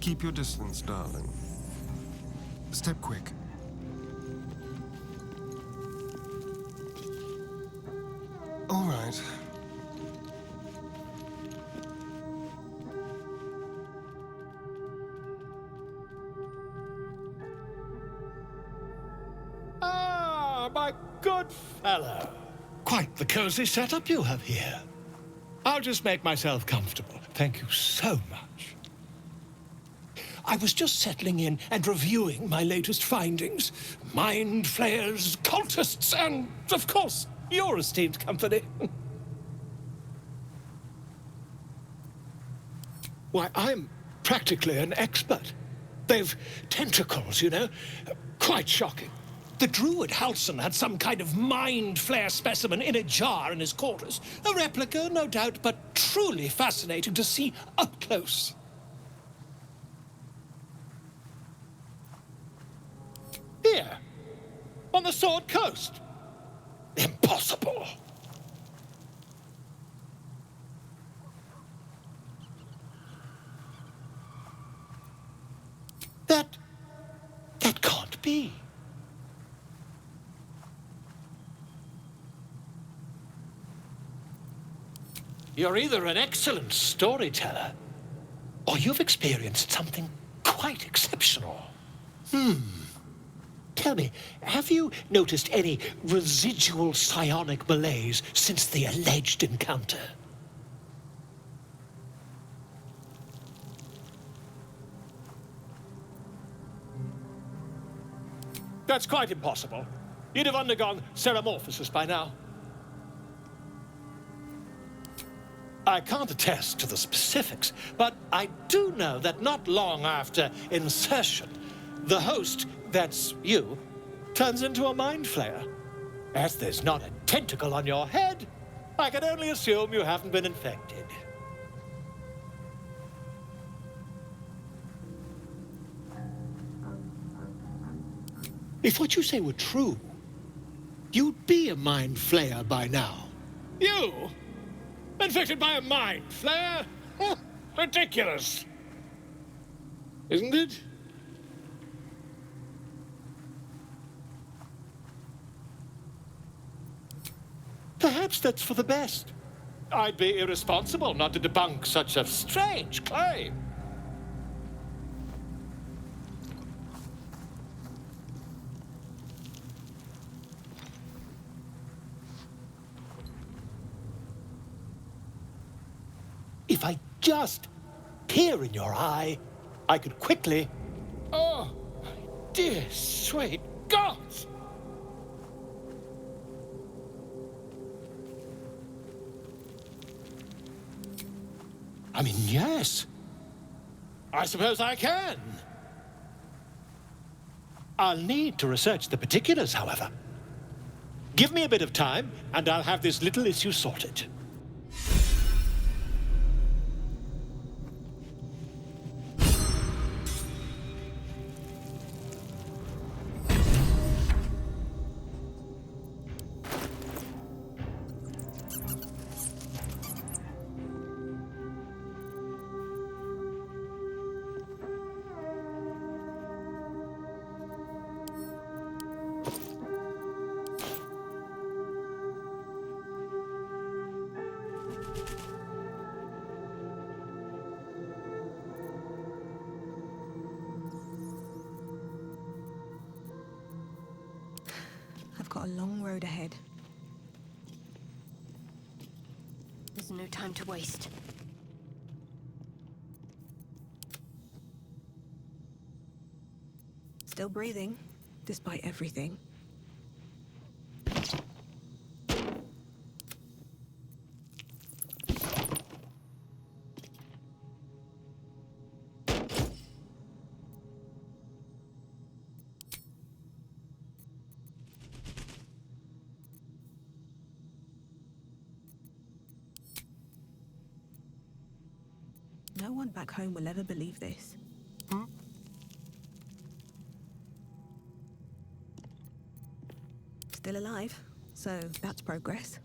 Keep your distance, darling. Step quick. All right. Ah, my good fellow. Quite the cozy setup you have here. I'll just make myself comfortable. Thank you so much. I was just settling in and reviewing my latest findings. Mind flayers, cultists, and, of course, your esteemed company. Why, I'm practically an expert. They've tentacles, you know. Quite shocking. The druid Halson had some kind of mind flare specimen in a jar in his quarters. A replica, no doubt, but truly fascinating to see up close. Here, on the Sword Coast. Impossible. That can't be. You're either an excellent storyteller, or you've experienced something quite exceptional. Tell me, have you noticed any residual psionic malaise since the alleged encounter? That's quite impossible. You'd have undergone ceramorphosis by now. I can't attest to the specifics, but I do know that not long after insertion, the host, that's you, turns into a mind flayer. As there's not a tentacle on your head, I can only assume you haven't been infected. If what you say were true, you'd be a mind flayer by now. You? Infected by a mind flayer? Ridiculous. Isn't it? Perhaps that's for the best. I'd be irresponsible not to debunk such a strange claim. If I just peer in your eye, I could quickly... Oh, my dear, sweet gods! I mean, yes. I suppose I can. I'll need to research the particulars, however. Give me a bit of time, and I'll have this little issue sorted. I've got a long road ahead. There's no time to waste. Still breathing, despite everything. No one back home will ever believe this. Still alive, so that's progress.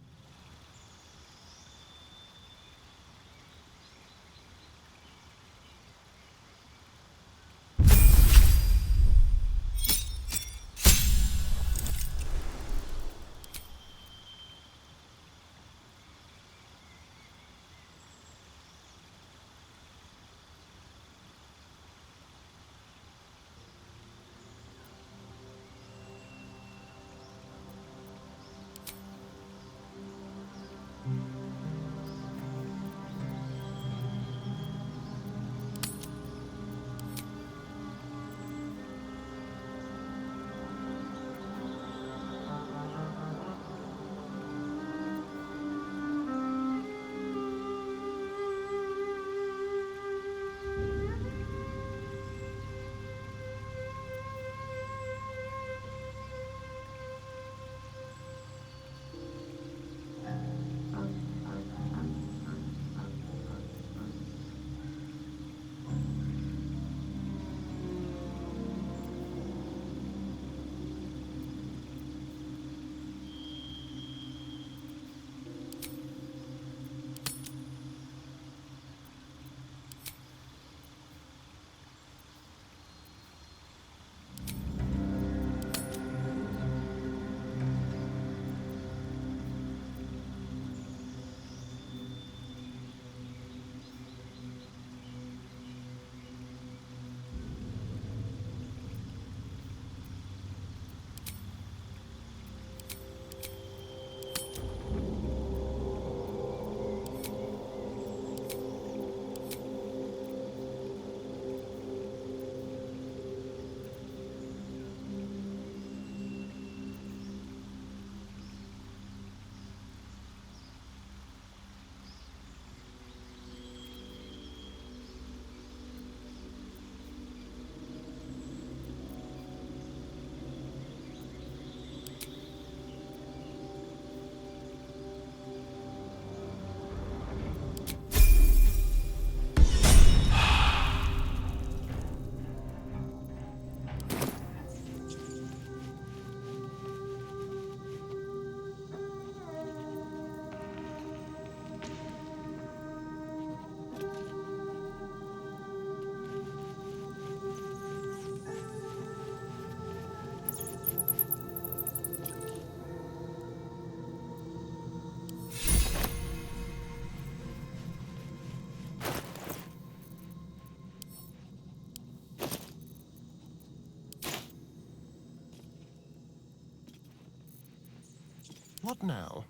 What now?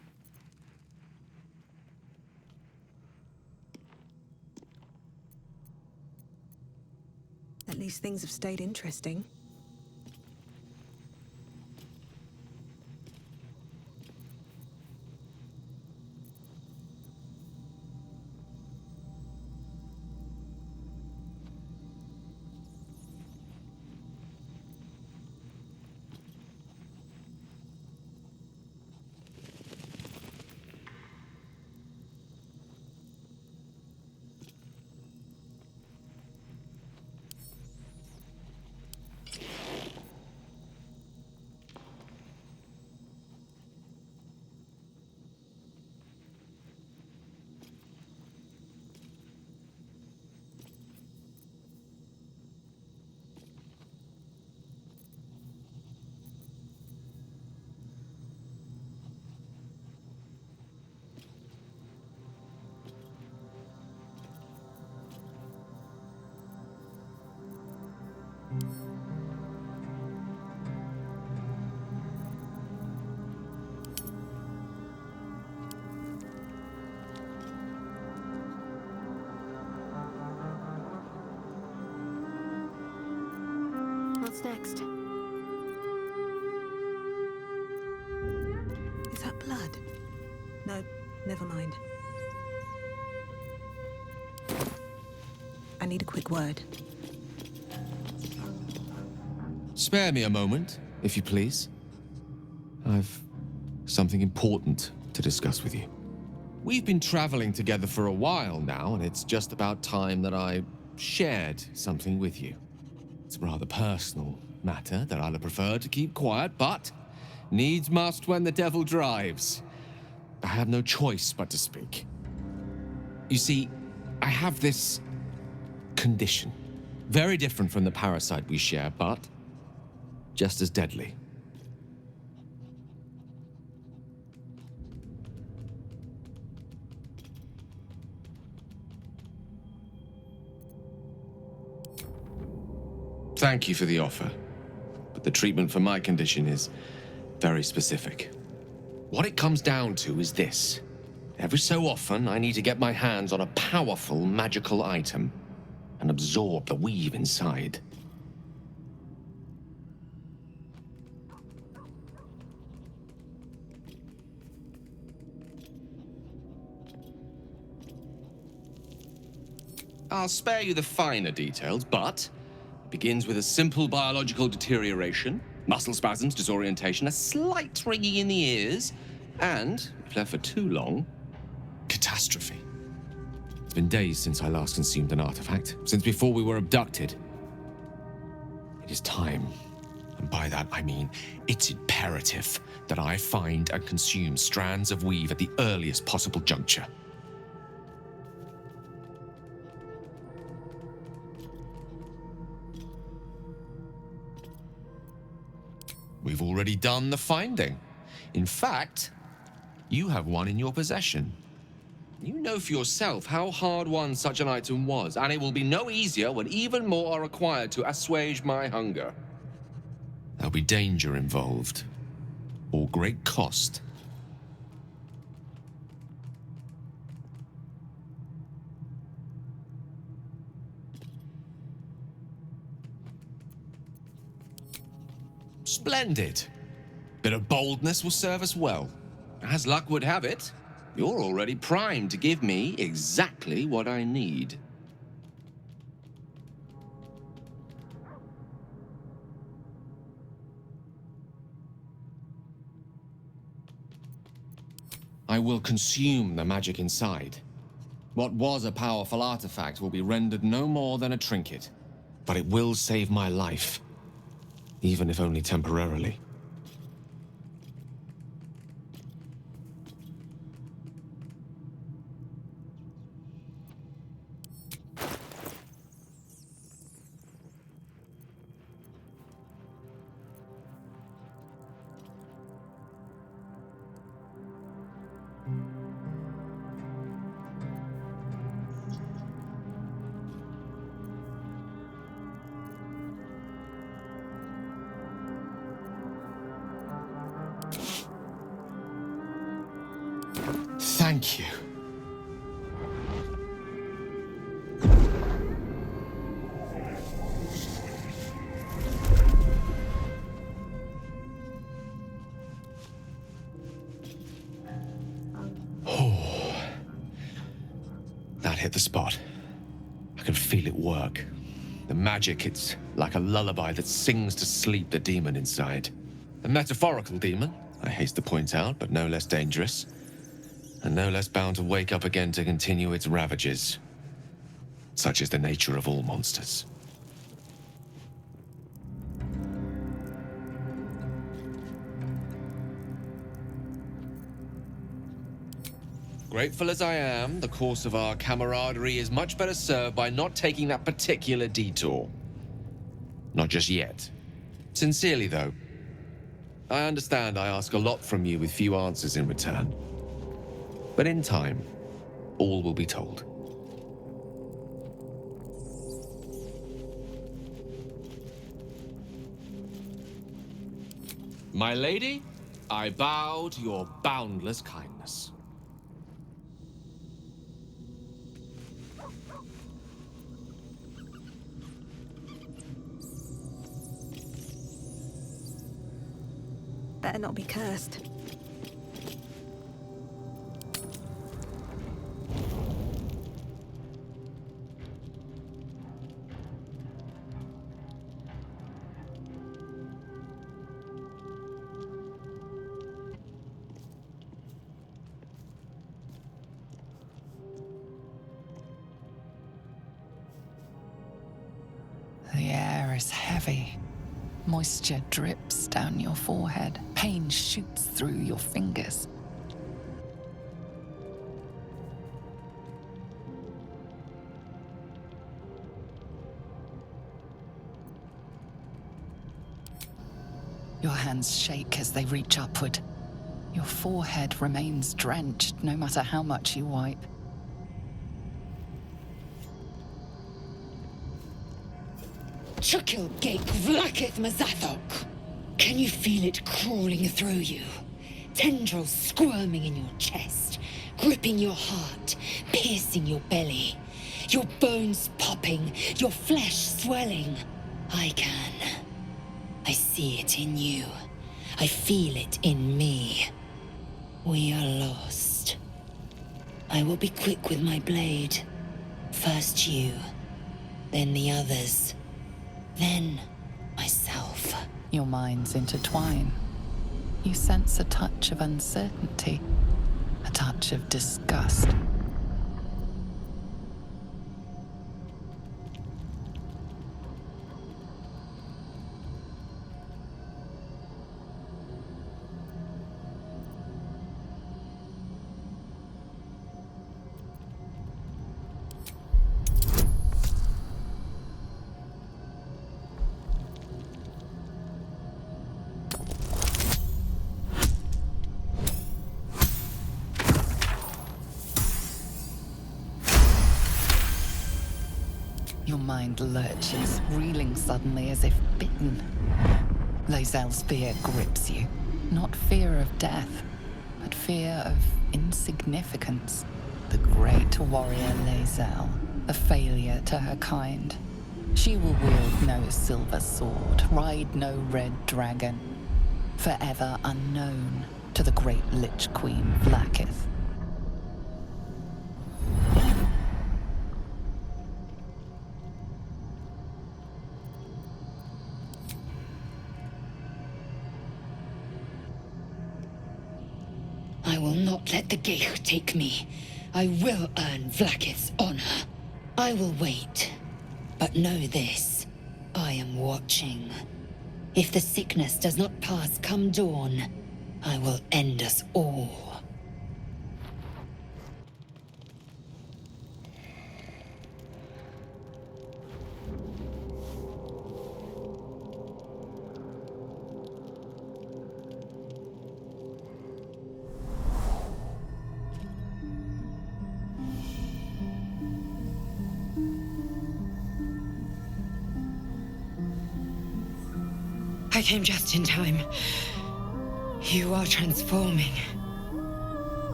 At least things have stayed interesting. What's next? Is that blood? No, never mind. I need a quick word. Spare me a moment, if you please. I've something important to discuss with you. We've been traveling together for a while now, and it's just about time that I shared something with you. It's a rather personal matter that I'd have preferred to keep quiet, but needs must when the devil drives. I have no choice but to speak. You see, I have this condition. Very different from the parasite we share, but just as deadly. Thank you for the offer, but the treatment for my condition is very specific. What it comes down to is this. Every so often, I need to get my hands on a powerful magical item and absorb the weave inside. I'll spare you the finer details, but it begins with a simple biological deterioration, muscle spasms, disorientation, a slight ringing in the ears, and, if left for too long, catastrophe. It's been days since I last consumed an artifact, since before we were abducted. It is time, and by that I mean it's imperative that I find and consume strands of weave at the earliest possible juncture. We've already done the finding. In fact, you have one in your possession. You know for yourself how hard-won such an item was, and it will be no easier when even more are required to assuage my hunger. There'll be danger involved, or great cost. Splendid. Bit of boldness will serve us well. As luck would have it, you're already primed to give me exactly what I need. I will consume the magic inside. What was a powerful artifact will be rendered no more than a trinket, but it will save my life, even if only temporarily. Thank you. That hit the spot. I can feel it work. The magic, it's like a lullaby that sings to sleep the demon inside. A metaphorical demon, I haste to point out, but no less dangerous. And no less bound to wake up again to continue its ravages. Such is the nature of all monsters. Grateful as I am, the course of our camaraderie is much better served by not taking that particular detour. Not just yet. Sincerely, though. I understand I ask a lot from you with few answers in return. But in time, all will be told. My lady, I bow to your boundless kindness. Better not be cursed. The air is heavy. Moisture drips down your forehead. Pain shoots through your fingers. Your hands shake as they reach upward. Your forehead remains drenched no matter how much you wipe. Chukil Gate Vlakith Mazathok. Can you feel it crawling through you? Tendrils squirming in your chest, gripping your heart, piercing your belly. Your bones popping, your flesh swelling. I can. I see it in you. I feel it in me. We are lost. I will be quick with my blade. First you, then the others. Then, myself. Your minds intertwine. You sense a touch of uncertainty, a touch of disgust. Your mind lurches, reeling suddenly as if bitten. Lae'zel's fear grips you. Not fear of death, but fear of insignificance. The great warrior Lae'zel, a failure to her kind. She will wield no silver sword, ride no red dragon. Forever unknown to the great Lich Queen Vlakith. I will not let the Geich take me. I will earn Vlakith's honor. I will wait. But know this. I am watching. If the sickness does not pass come dawn, I will end us all. I came just in time. You are transforming.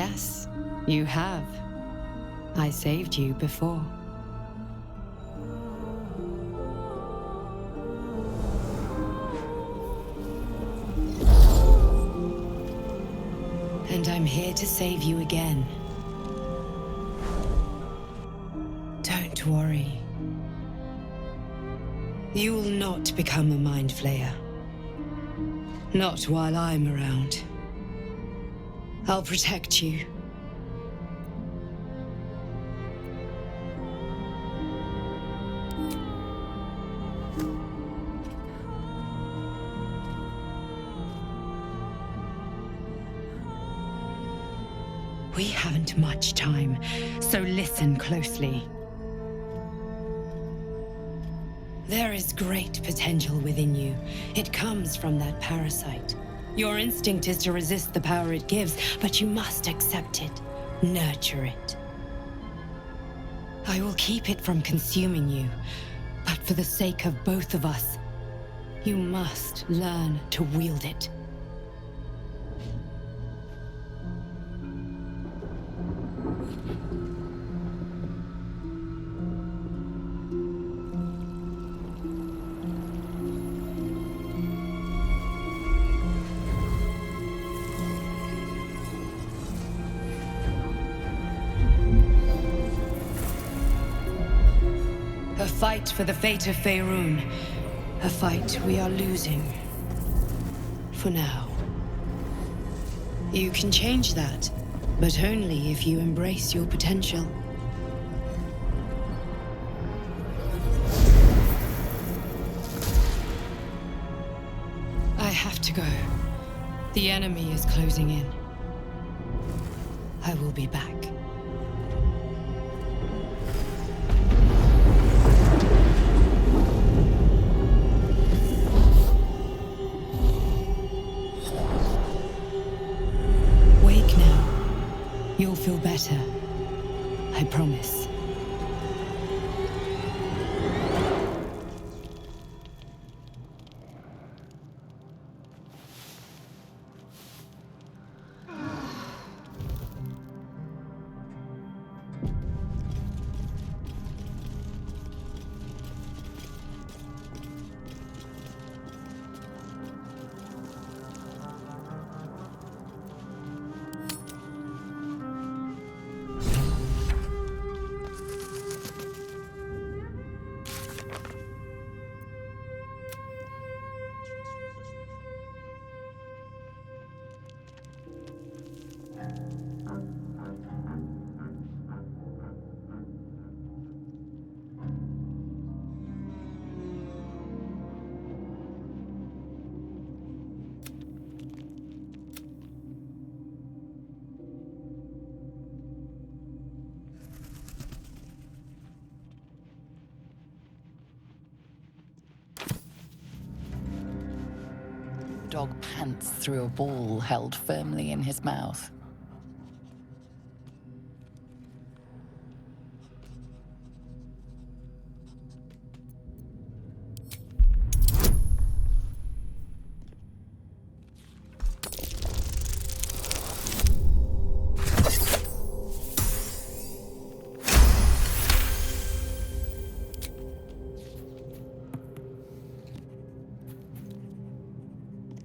Yes, you have. I saved you before. And I'm here to save you again. Don't worry. You will not become a Mind Flayer. Not while I'm around. I'll protect you. We haven't much time, so listen closely. There is great potential within you. It comes from that parasite. Your instinct is to resist the power it gives, but you must accept it, nurture it. I will keep it from consuming you, but for the sake of both of us, you must learn to wield it. A fight for the fate of Faerun. A fight we are losing. For now. You can change that, but only if you embrace your potential. I have to go. The enemy is closing in. I will be back. You'll feel better. I promise. Dog pants through a ball held firmly in his mouth.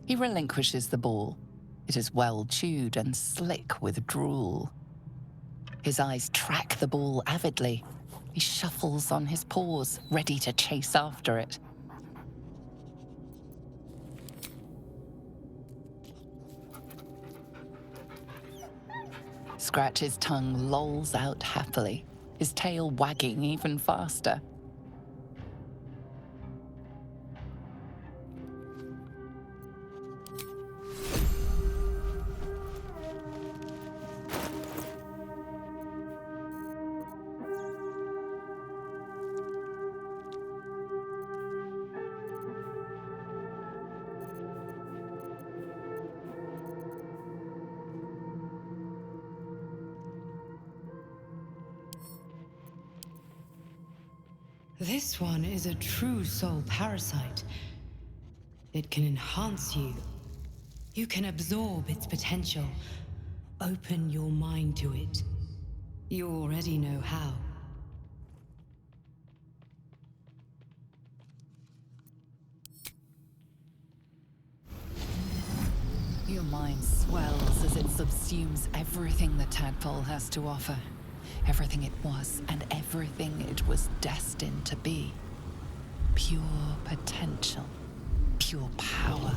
He relinquishes the ball. It is well chewed and slick with drool. His eyes track the ball avidly. He shuffles on his paws, ready to chase after it. Scratch's tongue lolls out happily, his tail wagging even faster. This one is a true soul parasite. It can enhance you. You can absorb its potential, Open your mind to it. You already know how. Your mind swells as it subsumes everything the tadpole has to offer. Everything it was and everything it was destined to be. Pure potential. Pure power.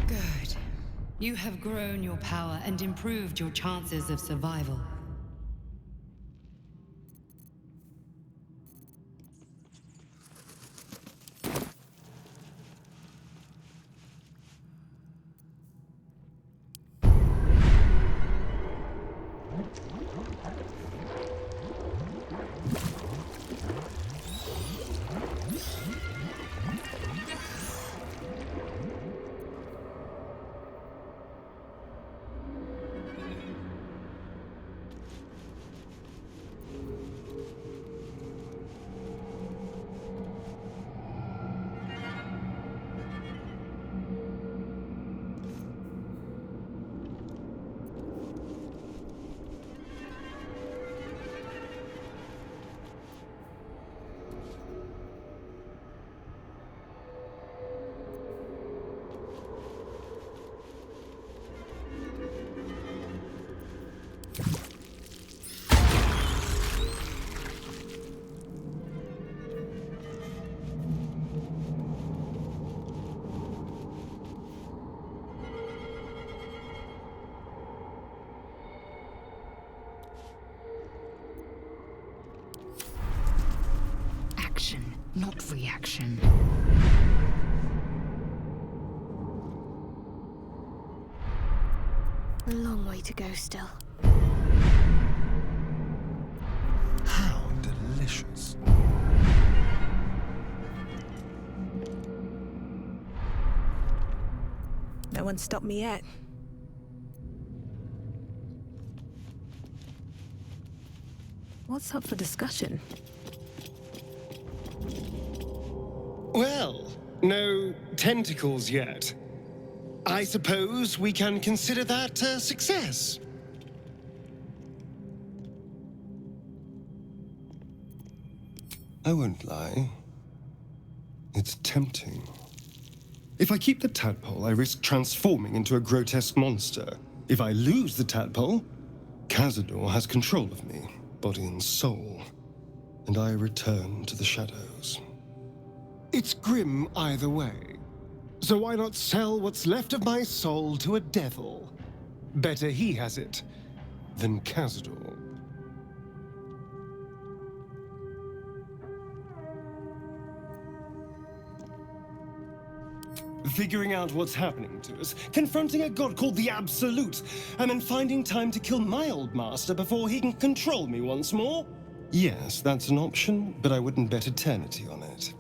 Good. You have grown your power and improved your chances of survival. Action, not reaction. A long way to go still. How delicious. No one stopped me yet. What's up for discussion? Well, no tentacles yet. I suppose we can consider that a success. I won't lie. It's tempting. If I keep the tadpole, I risk transforming into a grotesque monster. If I lose the tadpole, Cazador has control of me, body and soul, and I return to the shadows. It's grim either way. So why not sell what's left of my soul to a devil? Better he has it than Cazador. Figuring out what's happening to us, confronting a god called the Absolute, and then finding time to kill my old master before he can control me once more? Yes, that's an option, but I wouldn't bet eternity on it.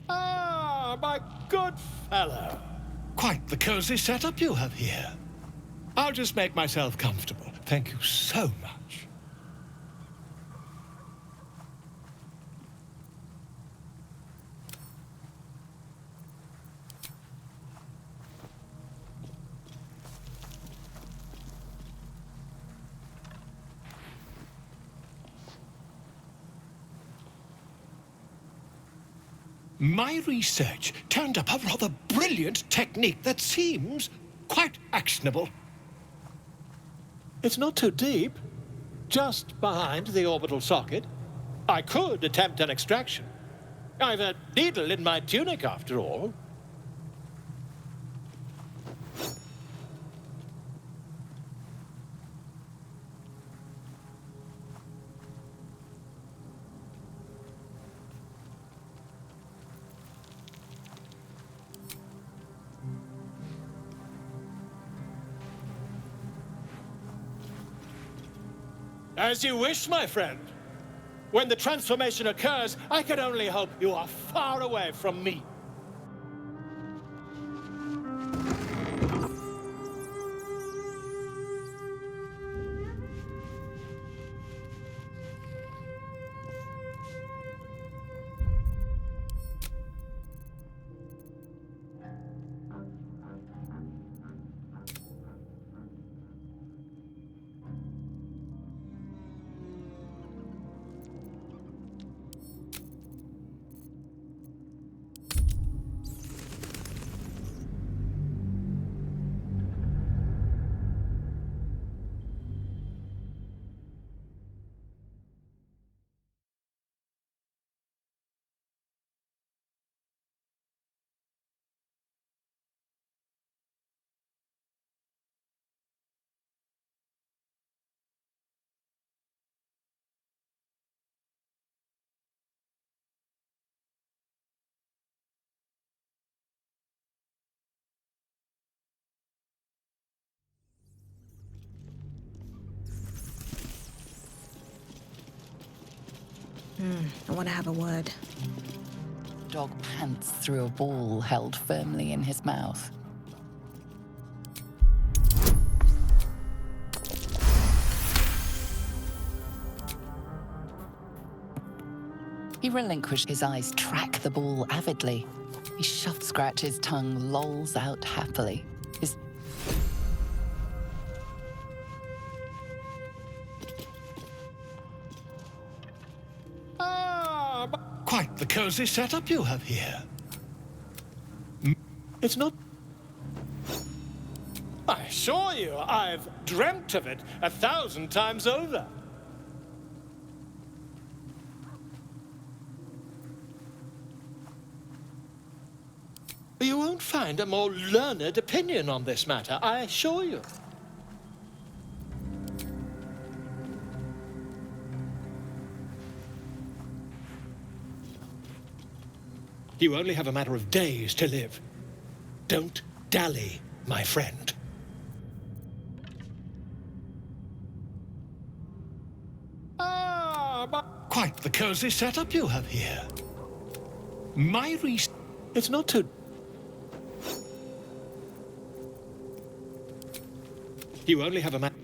Ah, my good fellow. Quite the cozy setup you have here. I'll just make myself comfortable. Thank you so much. My research turned up a rather brilliant technique that seems quite actionable. It's not too deep. Just behind the orbital socket. I could attempt an extraction. I've a needle in my tunic, after all. As you wish, my friend. When the transformation occurs, I can only hope you are far away from me. I want to have a word. Dog pants through a ball held firmly in his mouth. He relinquished his eyes, track the ball avidly. His shoved scratch's tongue lolls out happily. His Quite the cozy setup you have here. It's not... I assure you, I've dreamt of it 1,000 times over. You won't find a more learned opinion on this matter, I assure you. You only have a matter of days to live. Don't dally, my friend. Quite the cozy setup you have here. My reason... It's not too... You only have a matter...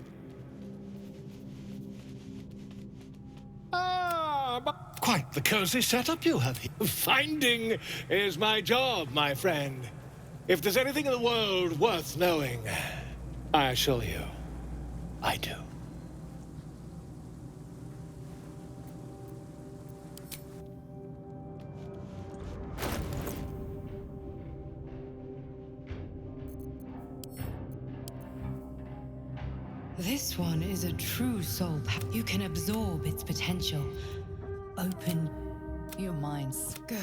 Quite the cozy setup you have here. Finding is my job, my friend. If there's anything in the world worth knowing, I assure you, I do. This one is a true soul. You can absorb its potential. Open your mind's good.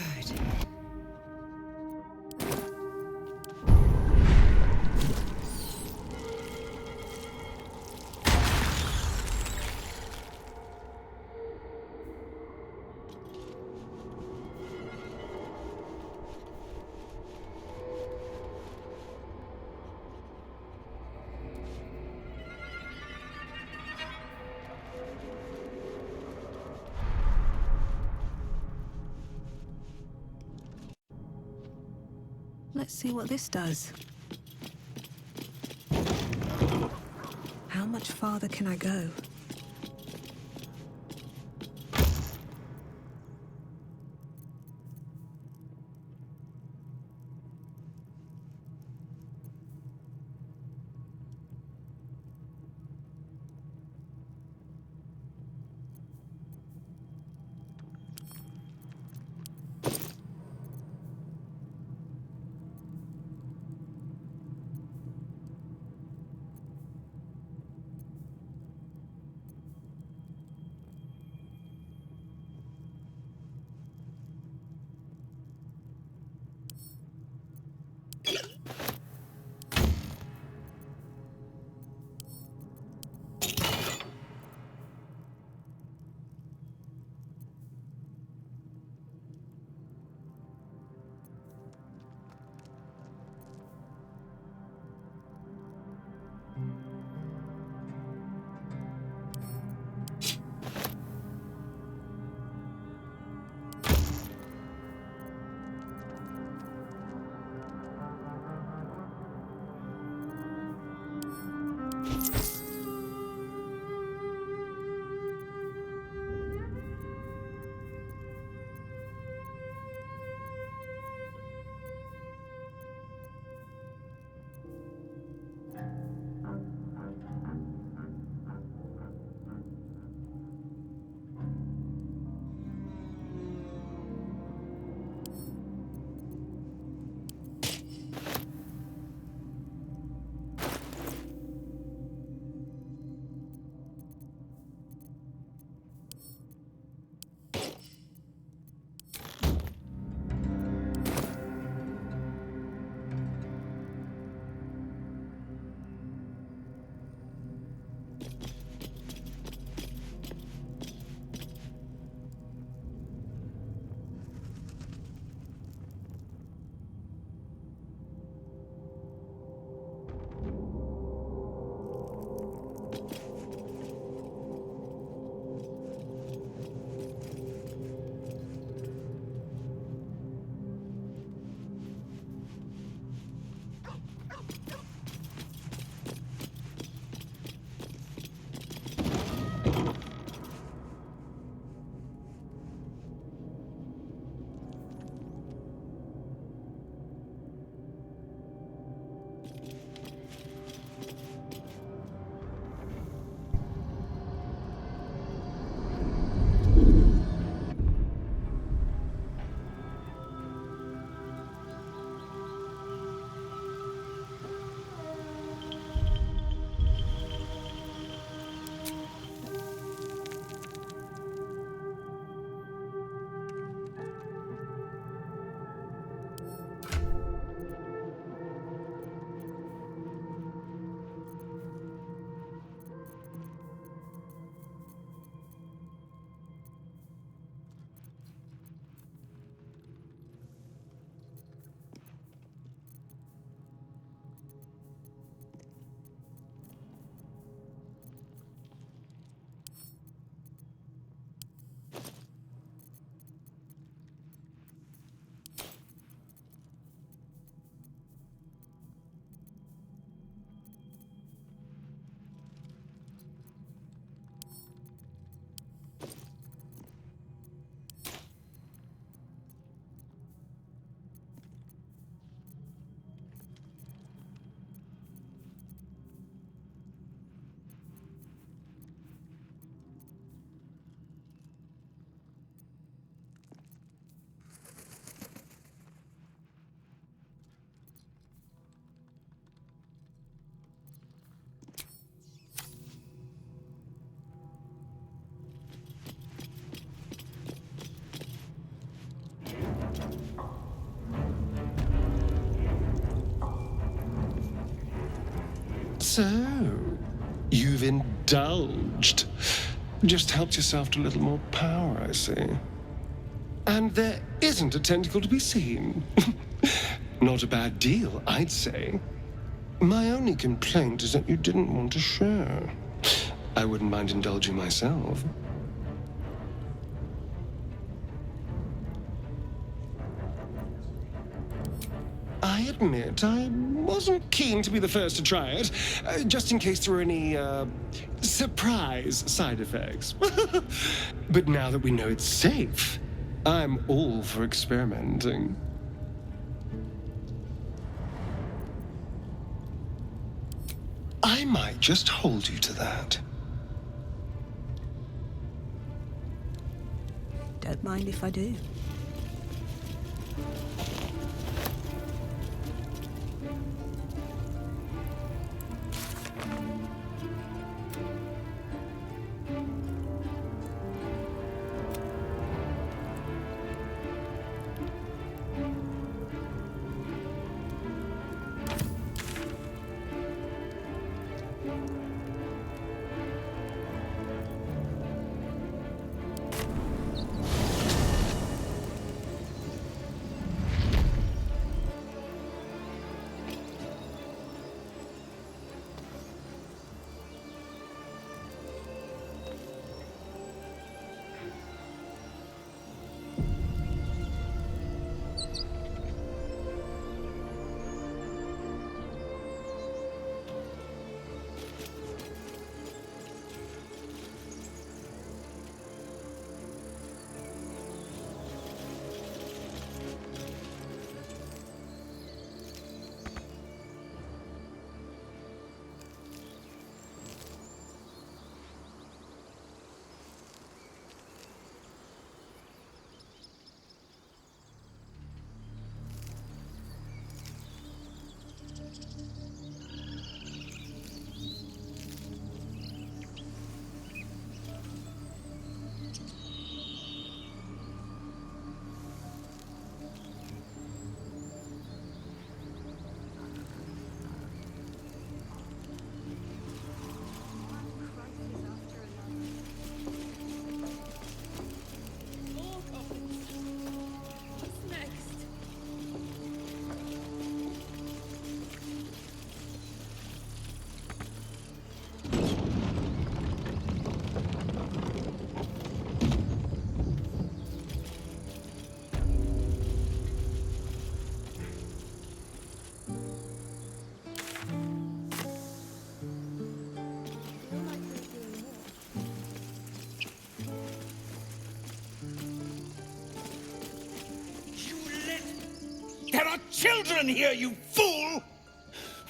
Let's see what this does. How much farther can I go? So, you've indulged. Just helped yourself to a little more power, I see. And there isn't a tentacle to be seen. Not a bad deal, I'd say. My only complaint is that you didn't want to share. I wouldn't mind indulging myself. I admit I wasn't keen to be the first to try it, just in case there were any, surprise side effects. But now that we know it's safe, I'm all for experimenting. I might just hold you to that. Don't mind if I do. There are children here, you fool!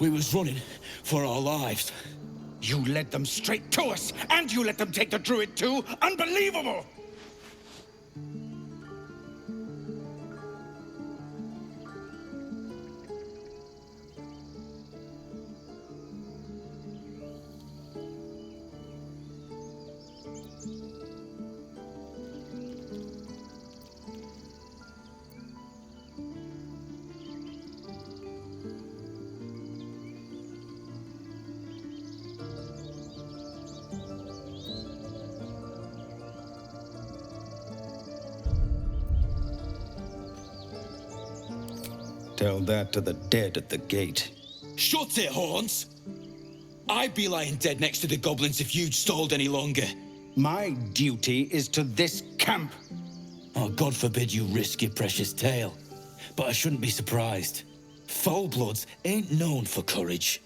We was running for our lives. You led them straight to us, and you let them take the druid too? Unbelievable! Tell that to the dead at the gate. Shut it, Horns! I'd be lying dead next to the goblins if you'd stalled any longer. My duty is to this camp. Oh, God forbid you risk your precious tail. But I shouldn't be surprised. Foul-bloods ain't known for courage.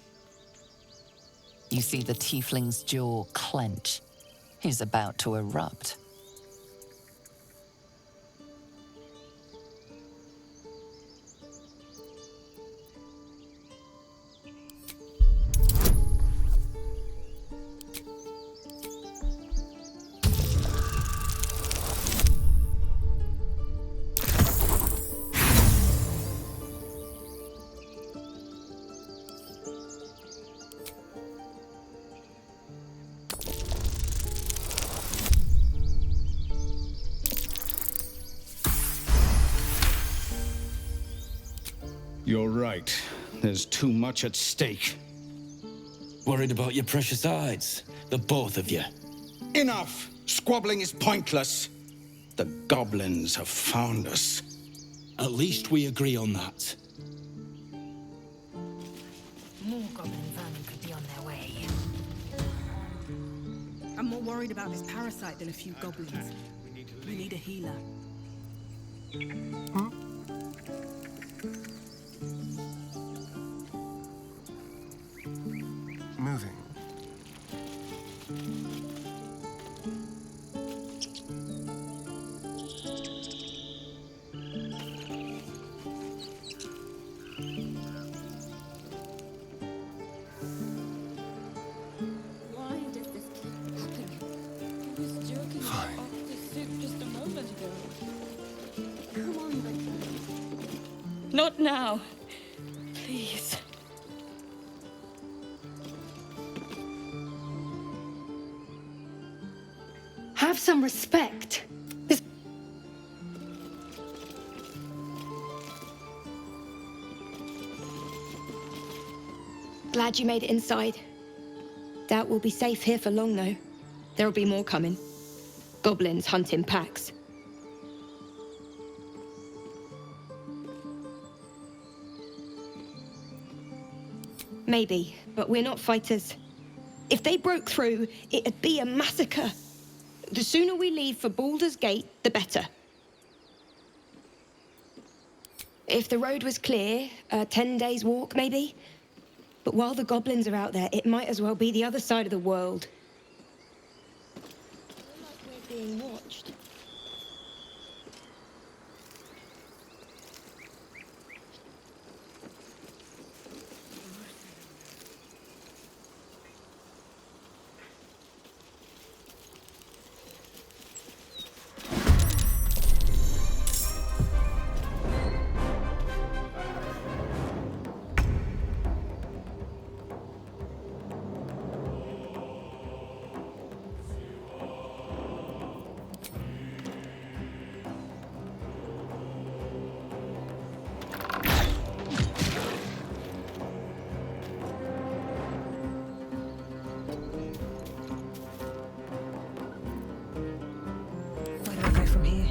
You see the tiefling's jaw clench. He's about to erupt. You're right. There's too much at stake. Worried about your precious hides, the both of you. Enough! Squabbling is pointless. The goblins have found us. At least we agree on that. More goblin vermin could be on their way. I'm more worried about this parasite than a few goblins. We need a healer. Moving. Why does this keep happening? He was joking Fine. off the soup just a moment ago. Come on, Becky. Not now. Please. Have some respect. This... Glad you made it inside. Doubt we'll be safe here for long, though. There'll be more coming. Goblins hunt in packs. Maybe, but we're not fighters. If they broke through, it'd be a massacre. The sooner we leave for Baldur's Gate, the better. If the road was clear, 10 days walk, maybe? But while the goblins are out there, it might as well be the other side of the world. I feel like we're being watched. Where do I go from here?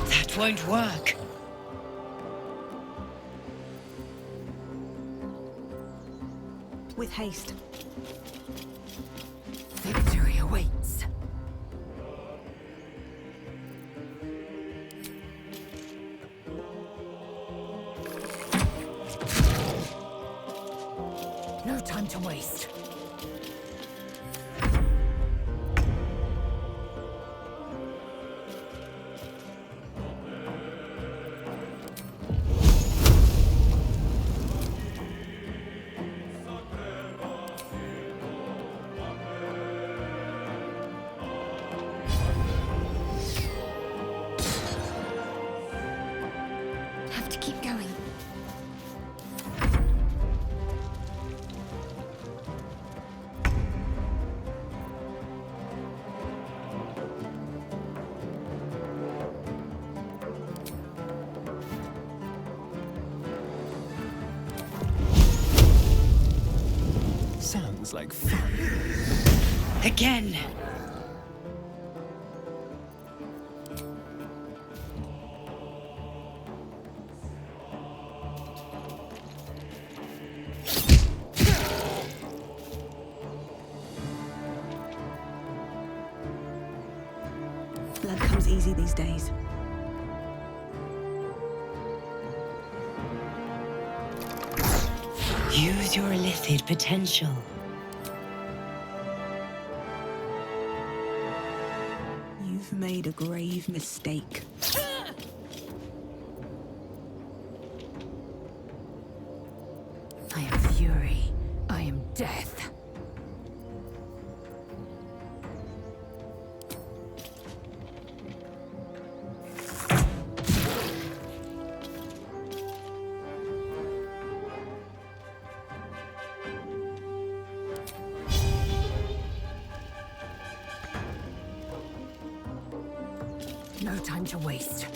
That won't work. With haste. Victory awaits. No time to waste. Have to keep going. Sounds like fun. Again. Blood comes easy these days. Use your illicit potential. You've made a grave mistake. I am fury. I am death. No time to waste.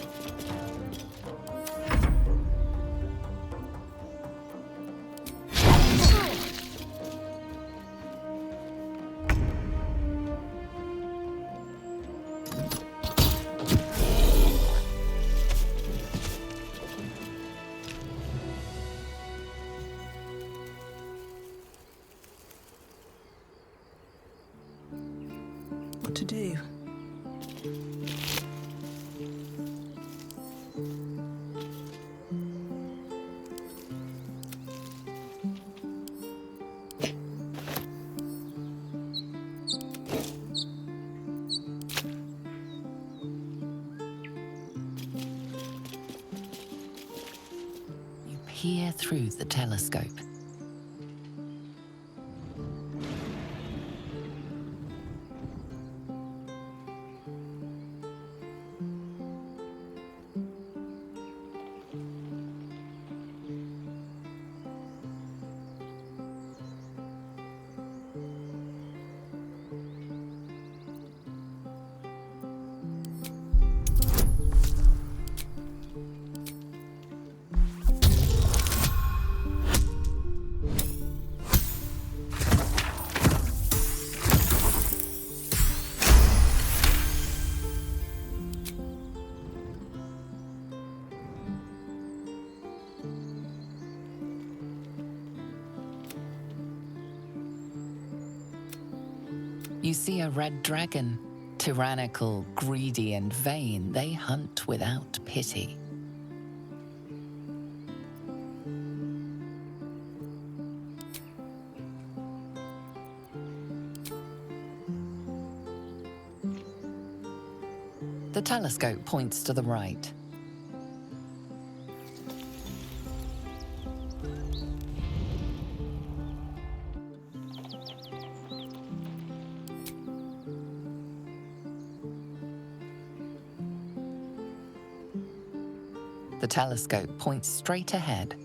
to do. You peer through the telescope. You see a red dragon. Tyrannical, greedy, and vain, they hunt without pity. The telescope points to the right. The telescope points straight ahead.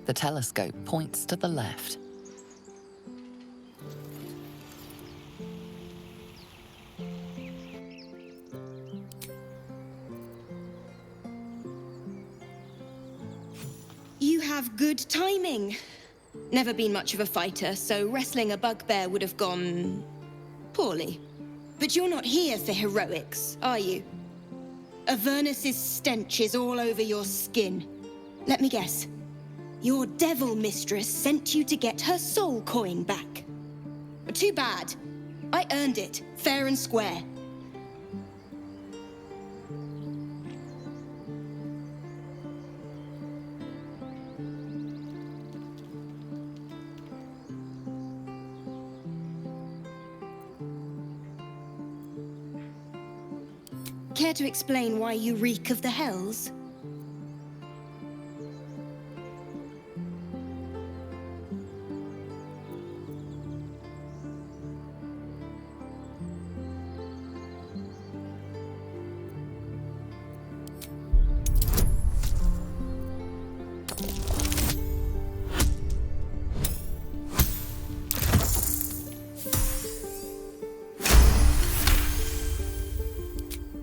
The telescope points to the left. You have good timing. Never been much of a fighter, so wrestling a bugbear would have gone poorly. But you're not here for heroics, are you? Avernus's stench is all over your skin. Let me guess. Your devil mistress sent you to get her soul coin back. Too bad. I earned it, fair and square. Care to explain why you reek of the hells?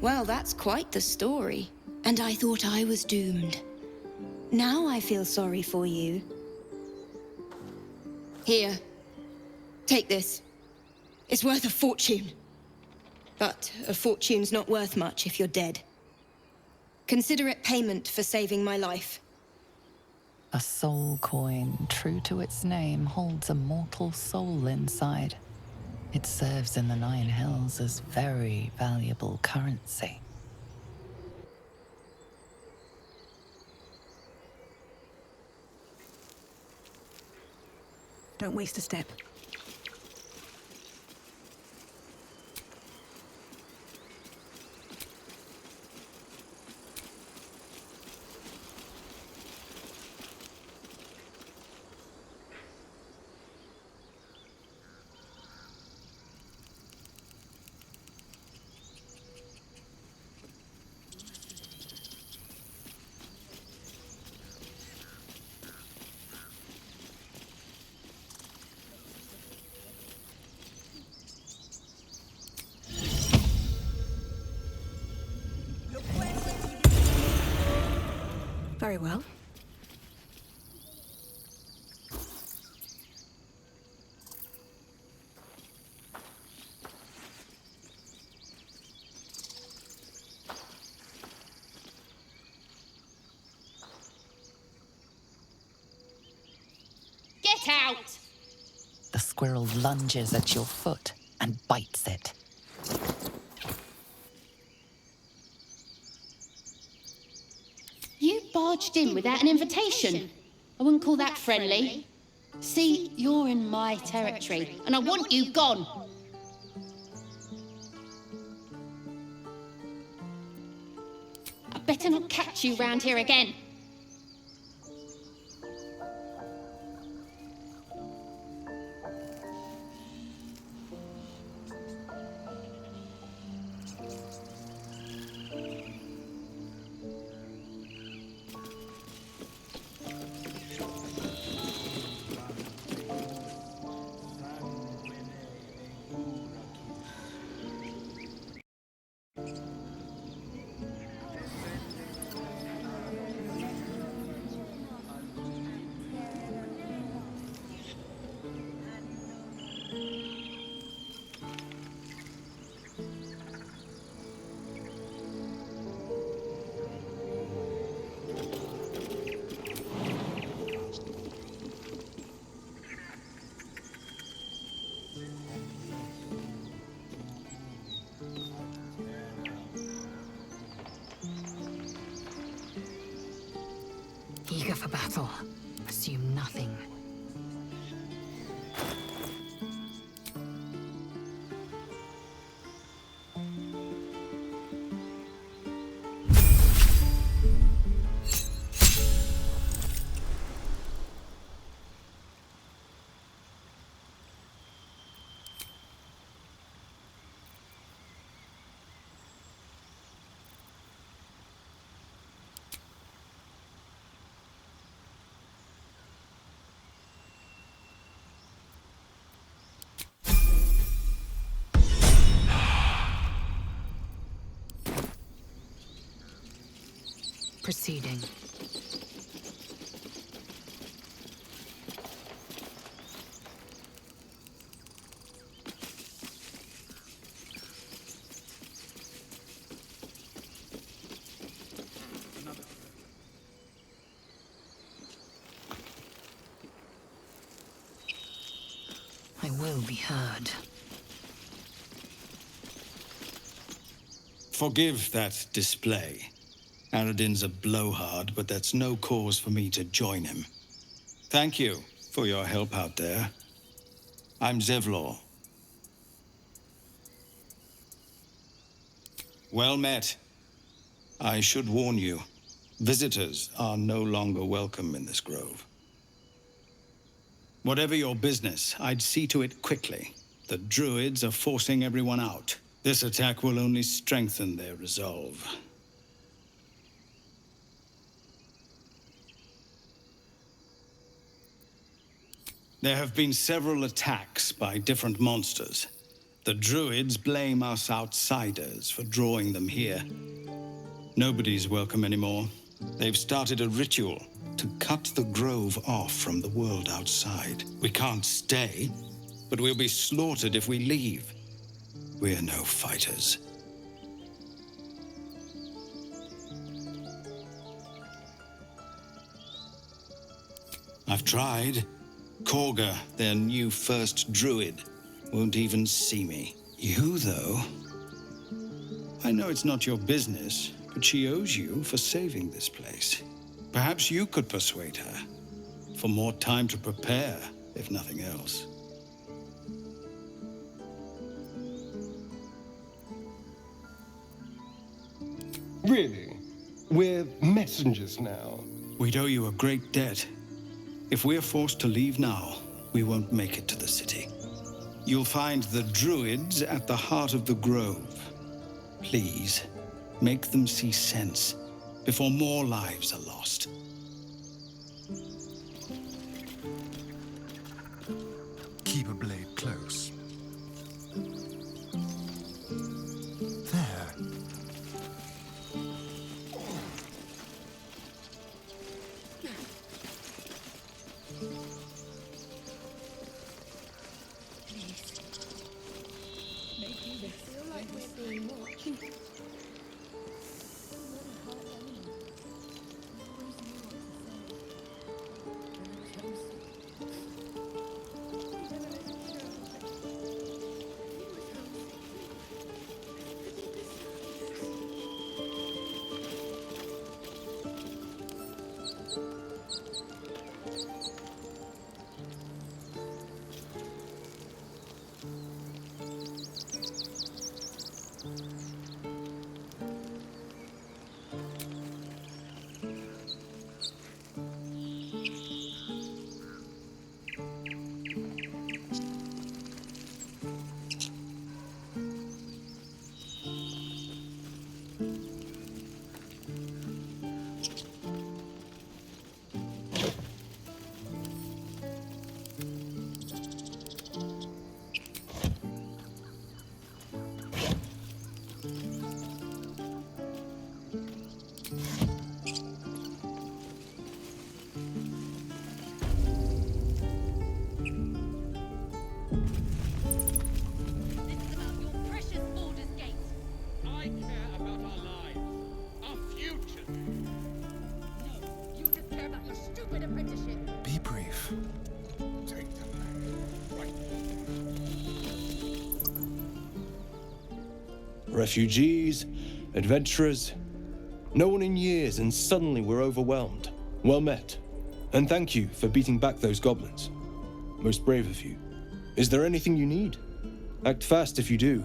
Well, that's quite the story. And I thought I was doomed. Now I feel sorry for you. Here. Take this. It's worth a fortune. But a fortune's not worth much if you're dead. Consider it payment for saving my life. A soul coin, true to its name, holds a mortal soul inside. It serves in the Nine Hells as very valuable currency. Don't waste a step. Very well. Get out! The squirrel lunges at your foot and bites it. You barged in without an invitation. I wouldn't call that friendly. See, you're in my territory, and I want you gone. I better not catch you round here again. Eager for battle. Assume nothing. Proceeding. I will be heard. Forgive that display. Aradin's a blowhard, but that's no cause for me to join him. Thank you for your help out there. I'm Zevlor. Well met. I should warn you, visitors are no longer welcome in this grove. Whatever your business, I'd see to it quickly. The druids are forcing everyone out. This attack will only strengthen their resolve. There have been several attacks by different monsters. The druids blame us outsiders for drawing them here. Nobody's welcome anymore. They've started a ritual to cut the grove off from the world outside. We can't stay, but we'll be slaughtered if we leave. We're no fighters. I've tried. Korga, their new first druid, won't even see me. You, though? I know it's not your business, but she owes you for saving this place. Perhaps you could persuade her, for more time to prepare, if nothing else. Really? We're messengers now. We'd owe you a great debt. If we're forced to leave now, we won't make it to the city. You'll find the druids at the heart of the grove. Please, make them see sense before more lives are lost. Keep a blade close. There. Be brief. Refugees, adventurers, no one in years, and suddenly we're overwhelmed. Well met. And thank you for beating back those goblins. Most brave of you. Is there anything you need? Act fast if you do.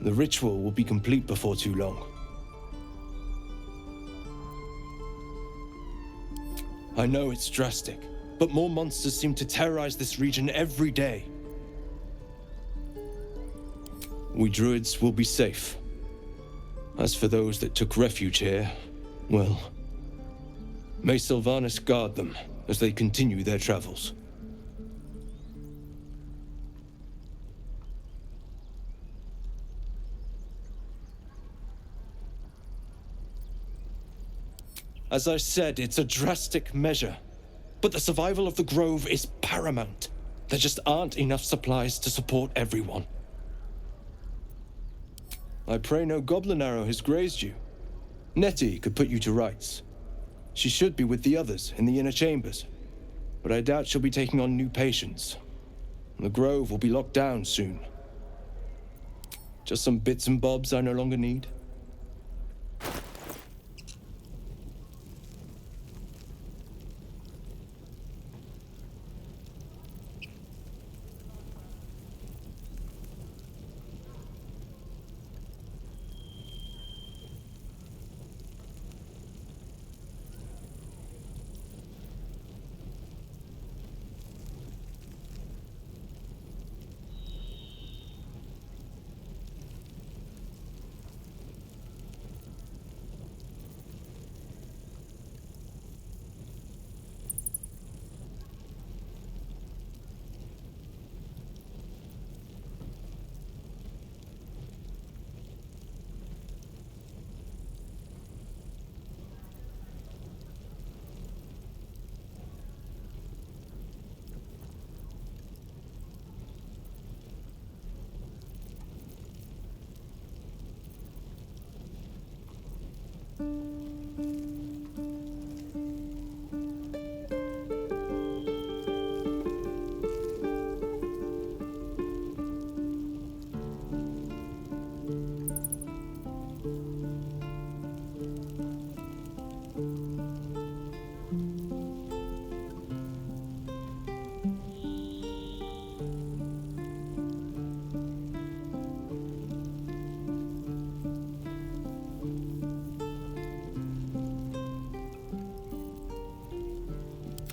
The ritual will be complete before too long. I know it's drastic, but more monsters seem to terrorize this region every day. We druids will be safe. As for those that took refuge here, well, may Sylvanas guard them as they continue their travels. As I said, it's a drastic measure, but the survival of the Grove is paramount. There just aren't enough supplies to support everyone. I pray no goblin arrow has grazed you. Nettie could put you to rights. She should be with the others in the inner chambers, but I doubt she'll be taking on new patients. The Grove will be locked down soon. Just some bits and bobs I no longer need.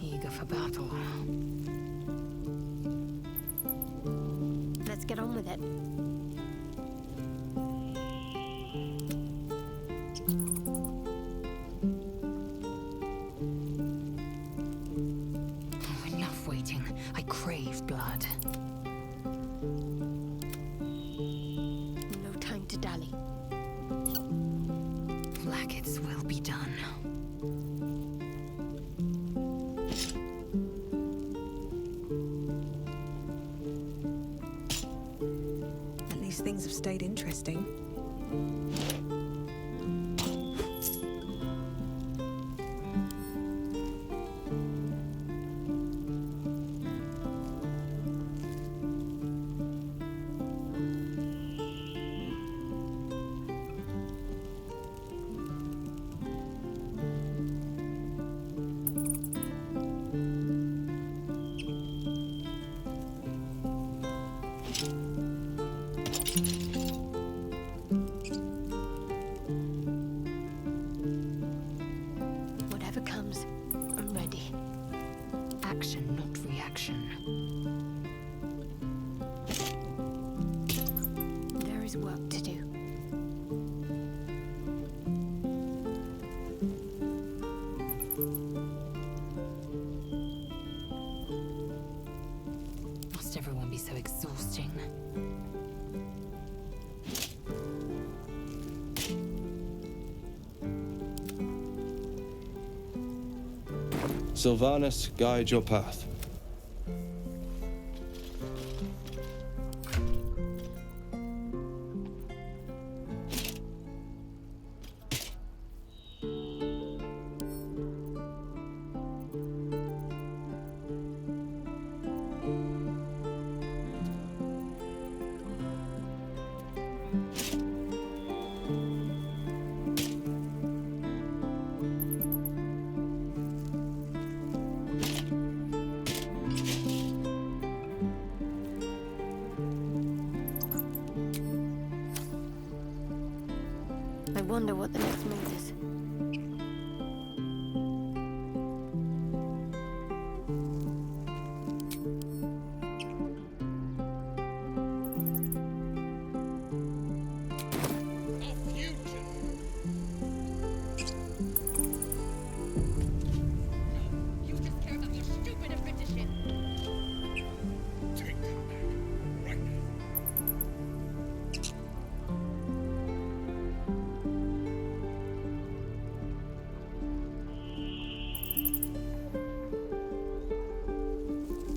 Eager for battle. Let's get on with it. Enough waiting. I crave blood. No time to dally. Blackets will be done. At least things have stayed interesting. There's work to do. Must everyone be so exhausting? Sylvanus, guide your path. I wonder what the next move is.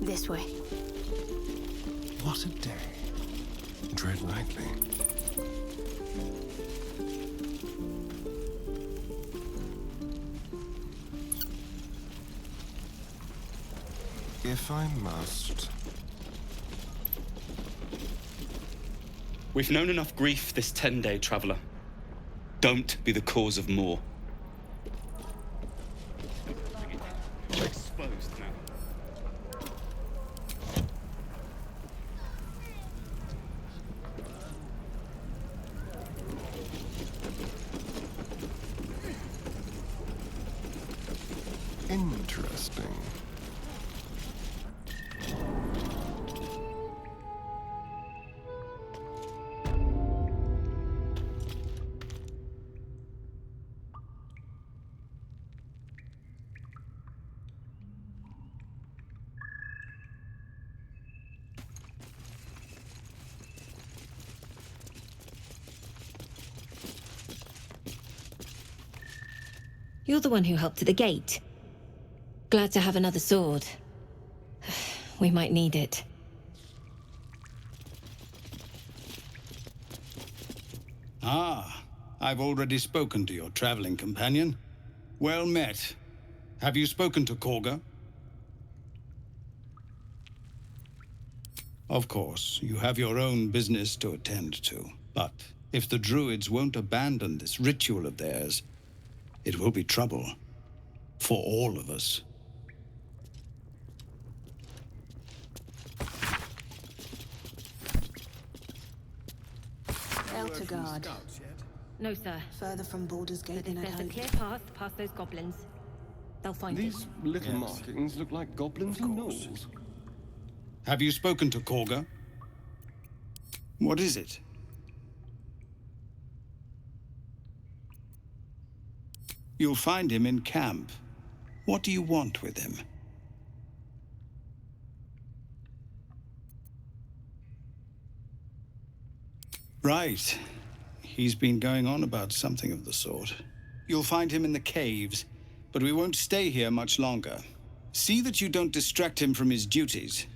This way. What a day. Tread lightly. If I must. We've known enough grief this 10-day traveler. Don't be the cause of more. Exposed now. Interesting. You're the one who helped at the gate. Glad to have another sword. We might need it. Ah, I've already spoken to your traveling companion. Well met. Have you spoken to Korga? Of course, you have your own business to attend to. But if the Druids won't abandon this ritual of theirs, it will be trouble. For all of us. Eltergard. No, sir. Further from Baldur's Gate But than if I'd there's a hoped. clear path past those goblins, they'll find These it. little markings look like goblins and gnolls. Have you spoken to Korga? What is it? You'll find him in camp. What do you want with him? Right. He's been going on about something of the sort. You'll find him in the caves, but we won't stay here much longer. See that you don't distract him from his duties.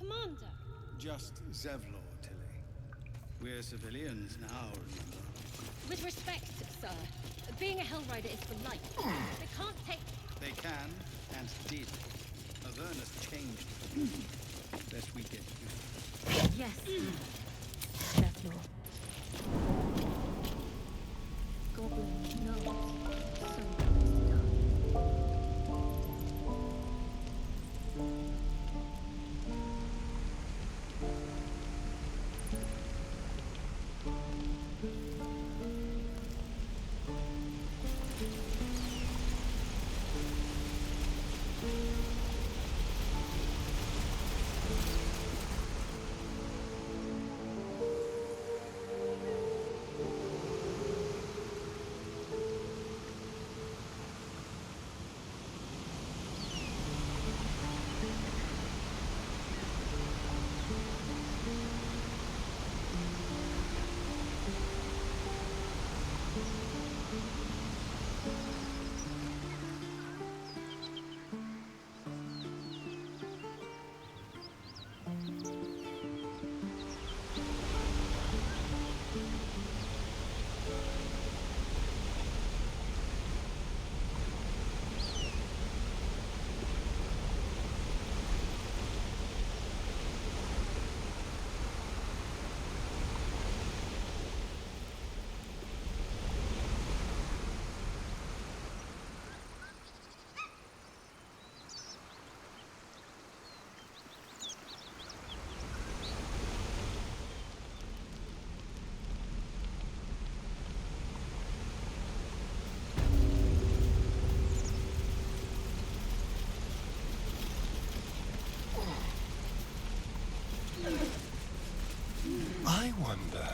Commander. Just Zevlor, Tilly. We're civilians now, remember? With respect, sir, being a Hellrider is for life. They can't take... They can, and did. Avernus changed. Best we get used. Yes. Zevlor. Goblin knows so much is done. I wonder.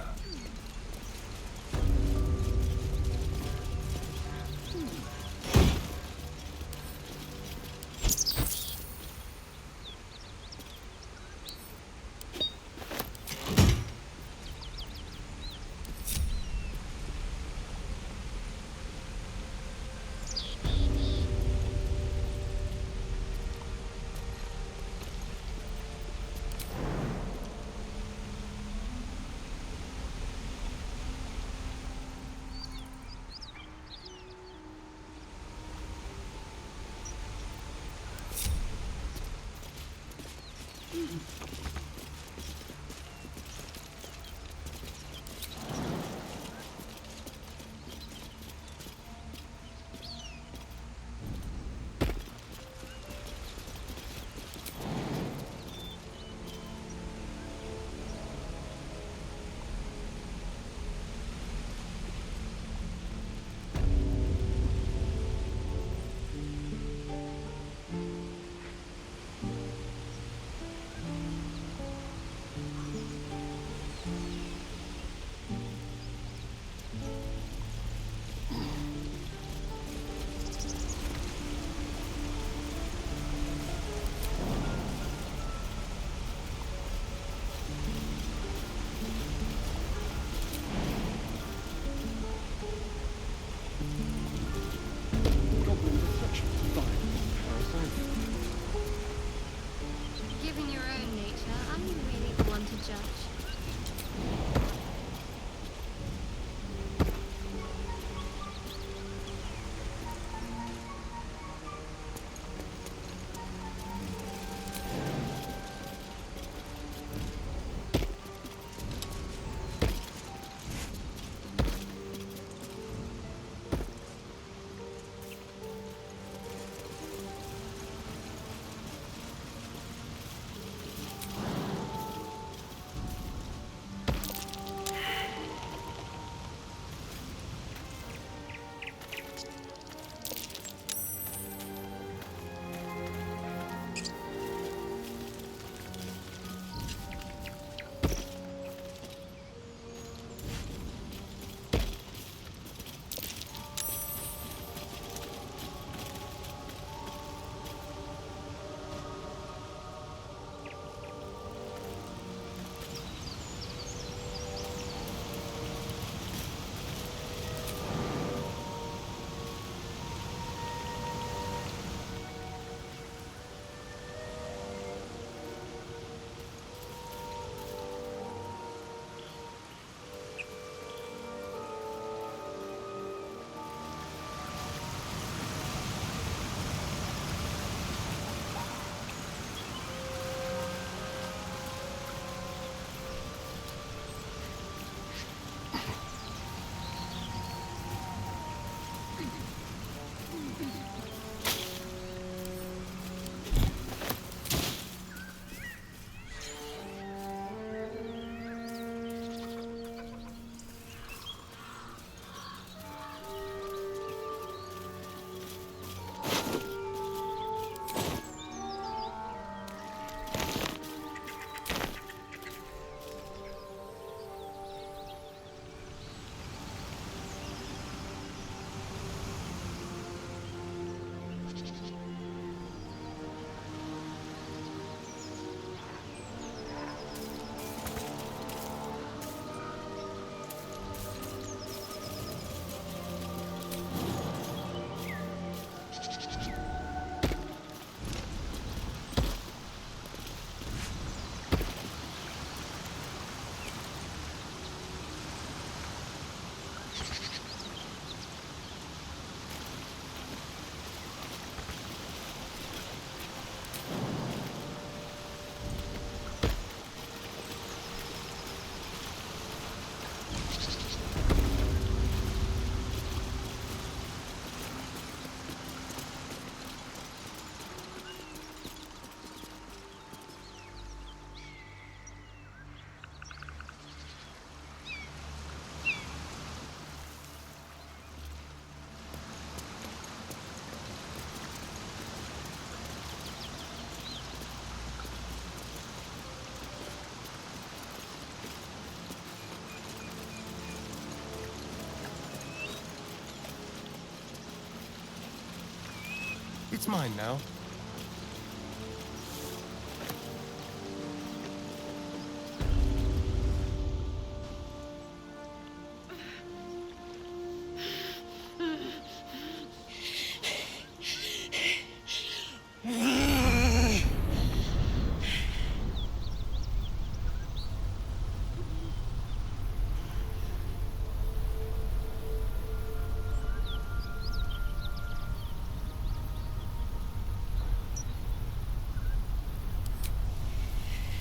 It's mine now.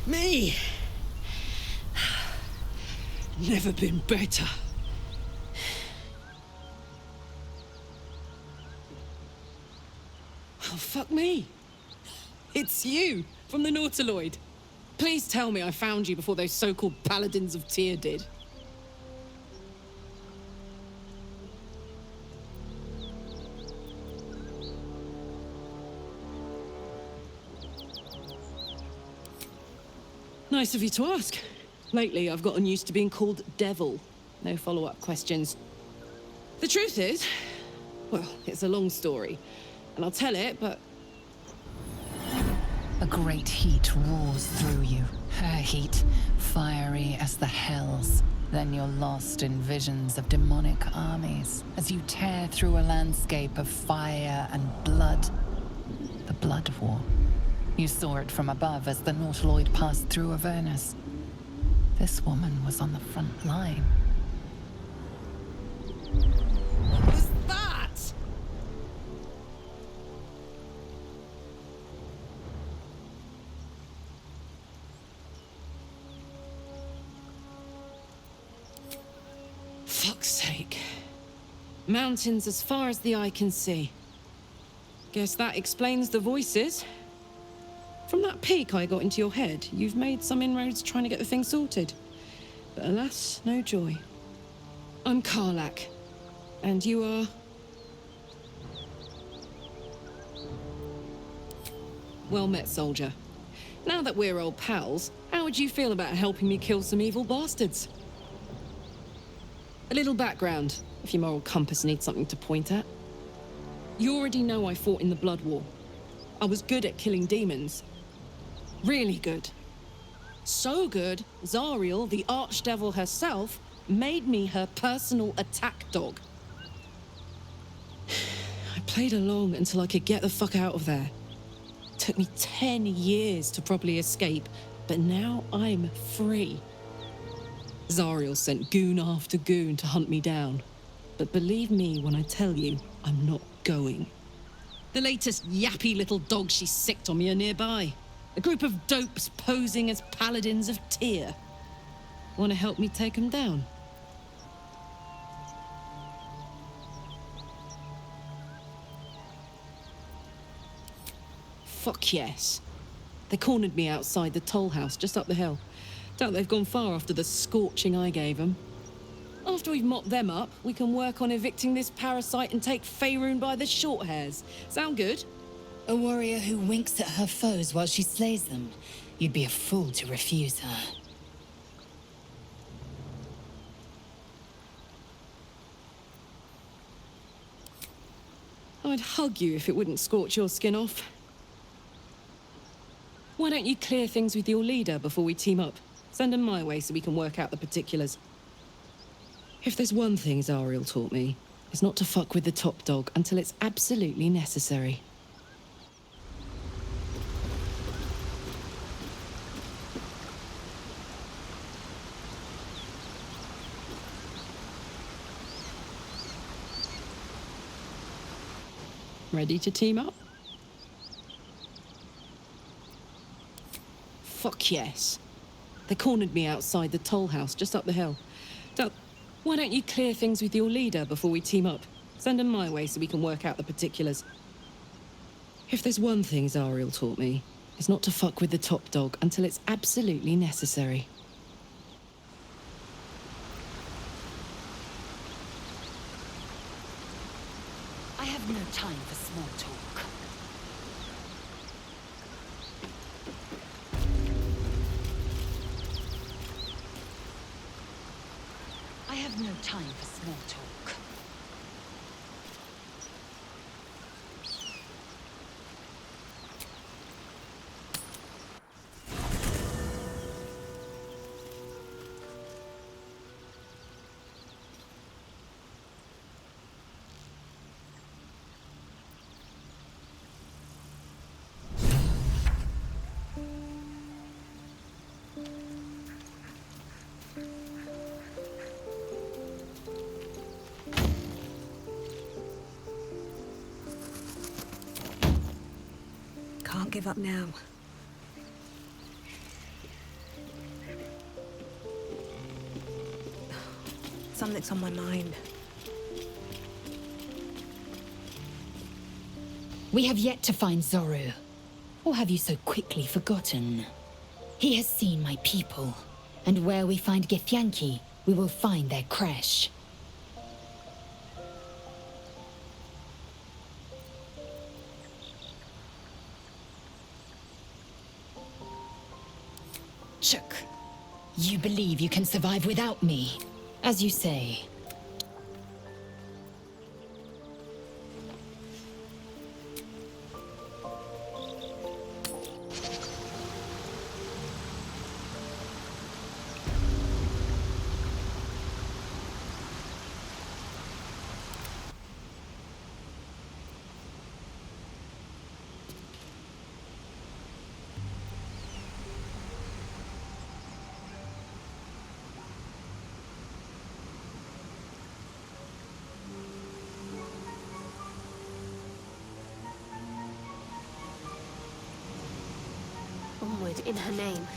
Me! Never been better. Oh, fuck me. It's you, from the Nautiloid. Please tell me I found you before those so-called Paladins of Tyr did. Nice of you to ask. Lately, I've gotten used to being called Devil. No follow-up questions. The truth is, well, it's a long story, and I'll tell it, but... A great heat roars through you. Her heat, fiery as the hells. Then you're lost in visions of demonic armies as you tear through a landscape of fire and blood. The Blood War. You saw it from above as the Nautiloid passed through Avernus. This woman was on the front line. What was that? Fuck's sake. Mountains as far as the eye can see. Guess that explains the voices. From that peek I got into your head, you've made some inroads trying to get the thing sorted. But alas, no joy. I'm Karlach. And you are... Well met, soldier. Now that we're old pals, how would you feel about helping me kill some evil bastards? A little background, if your moral compass needs something to point at. You already know I fought in the Blood War. I was good at killing demons. Really good. So good, Zariel, the archdevil herself, made me her personal attack dog. I played along until I could get the fuck out of there. Took me 10 years to properly escape, but now I'm free. Zariel sent goon after goon to hunt me down. But believe me when I tell you, I'm not going. The latest yappy little dogs she sicked on me are nearby. A group of dopes posing as Paladins of Tyr. Want to help me take them down? Fuck yes. They cornered me outside the toll house just up the hill. Doubt they've gone far after the scorching I gave them. After we've mopped them up, we can work on evicting this parasite and take Faerun by the short hairs. Sound good? A warrior who winks at her foes while she slays them. You'd be a fool to refuse her. I'd hug you if it wouldn't scorch your skin off. Why don't you clear things with your leader before we team up? Send him my way so we can work out the particulars. If there's one thing Zariel taught me, it's not to fuck with the top dog until it's absolutely necessary. Ready to team up? Fuck yes. They cornered me outside the toll house just up the hill. Why don't you clear things with your leader before we team up? Send him my way so we can work out the particulars. If there's one thing Zariel taught me, it's not to fuck with the top dog until it's absolutely necessary. I have no time for small talk. I have no time for small talk. give up now. Something's on my mind. We have yet to find Zoru. Or have you so quickly forgotten? He has seen my people, and where we find Githyanki, we will find their crash. Chuk, you believe you can survive without me, as you say. Onward in her name.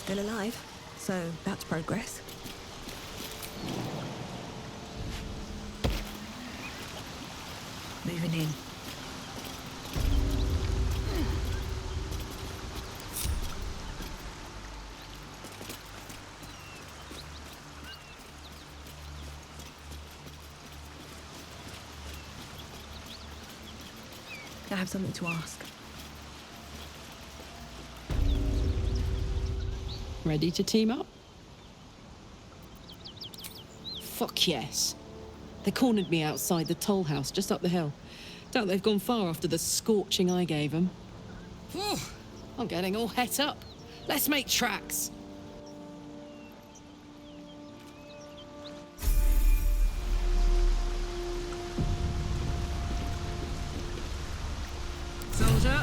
Still alive, so that's progress. Moving in. I have something to ask. Ready to team up? Fuck yes. They cornered me outside the toll house just up the hill. Doubt they've gone far after the scorching I gave them. I'm getting all het up. Let's make tracks. Soldier.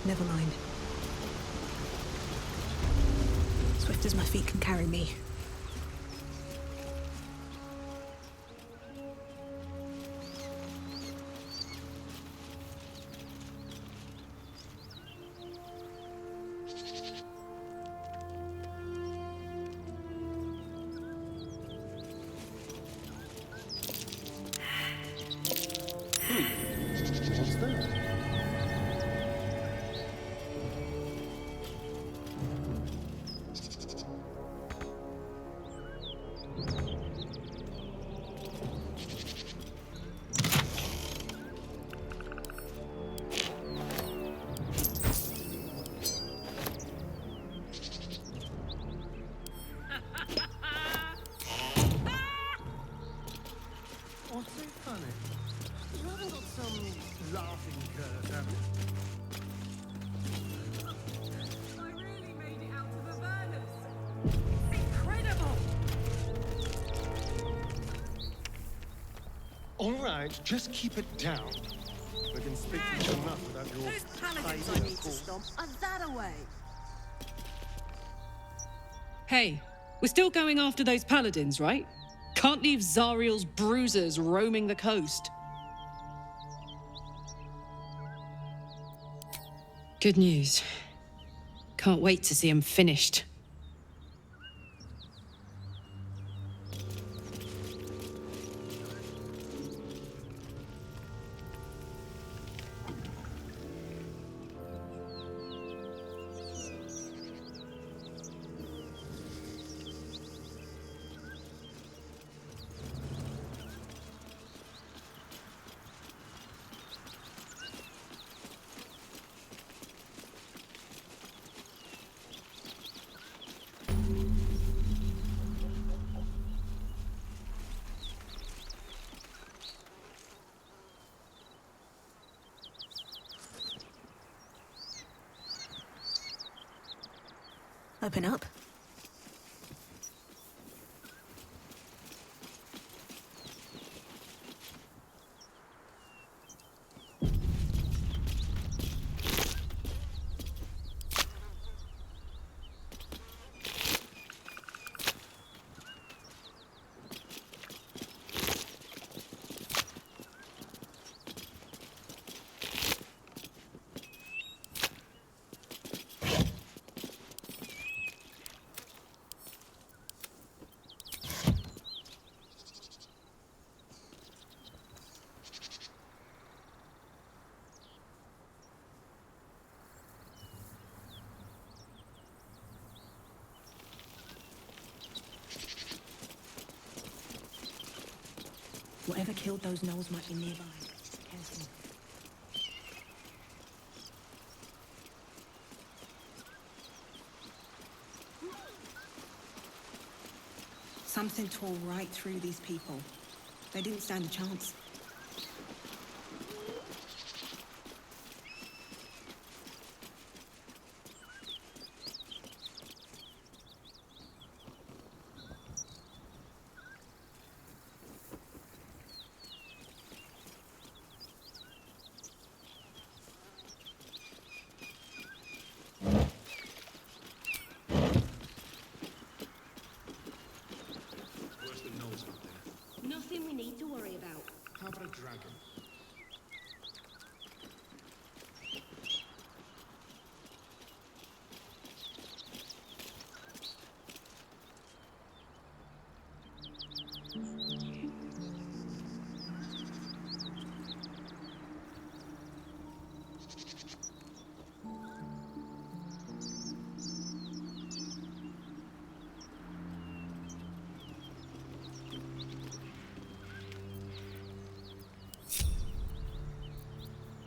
Never mind. Swift as my feet can carry me. What's that? What's so funny? You haven't got some laughing curve, have you? I really made it out of Avernus. Incredible! All right, just keep it down. We can speak to each other enough without your... Those paladins I need to stomp are that away. Hey, we're still going after those paladins, right? Can't leave Zariel's bruisers roaming the coast. Good news. Can't wait to see him finished. Open up. Whatever killed those gnolls might be nearby. Careful. Something tore right through these people. They didn't stand a chance. Nothing we need to worry about. How about a dragon?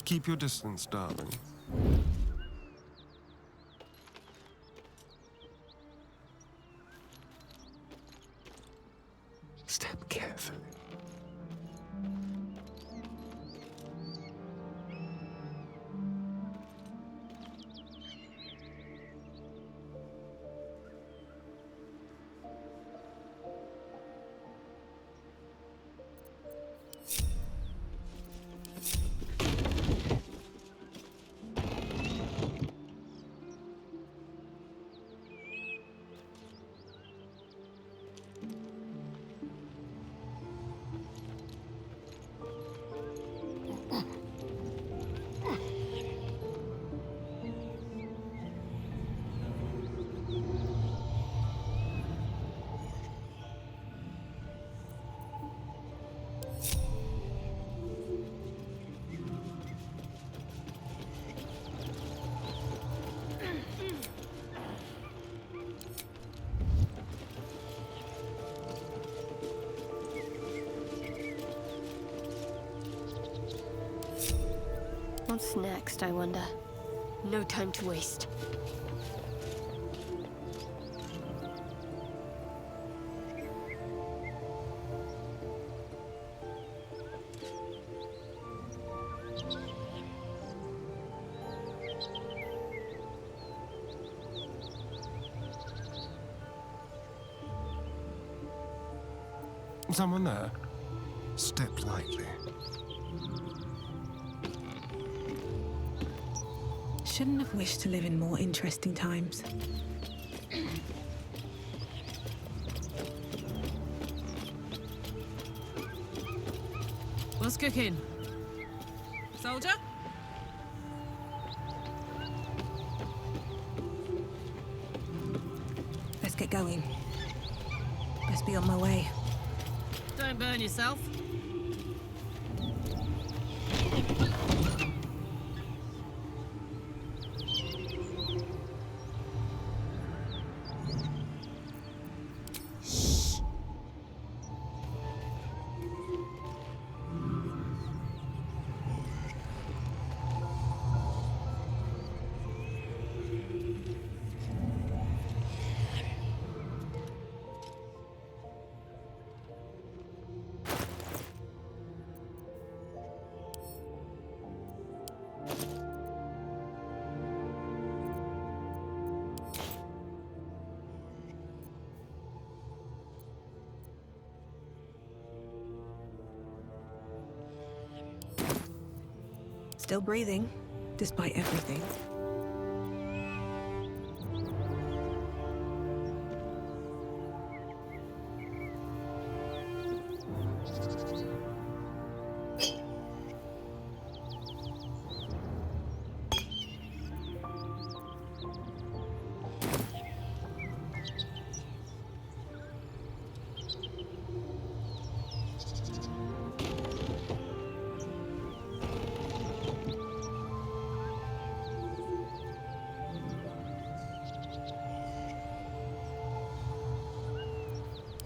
Keep your distance, darling. Step carefully. What's next, I wonder? No time to waste. Someone there? Step lightly. Shouldn't have wished to live in more interesting times. What's cooking? Soldier? Let's get going. Best be on my way. Don't burn yourself. Still breathing, despite everything.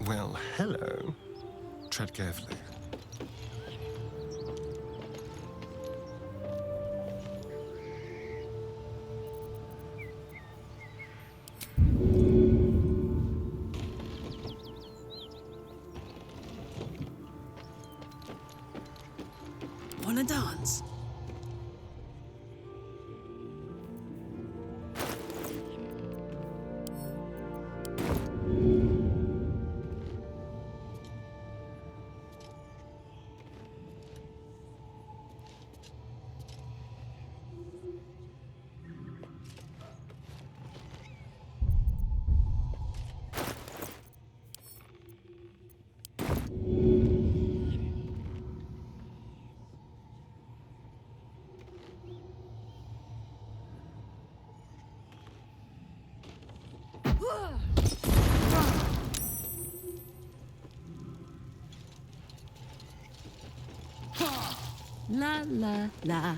Well, hello. Tread carefully. Wanna dance? La la la.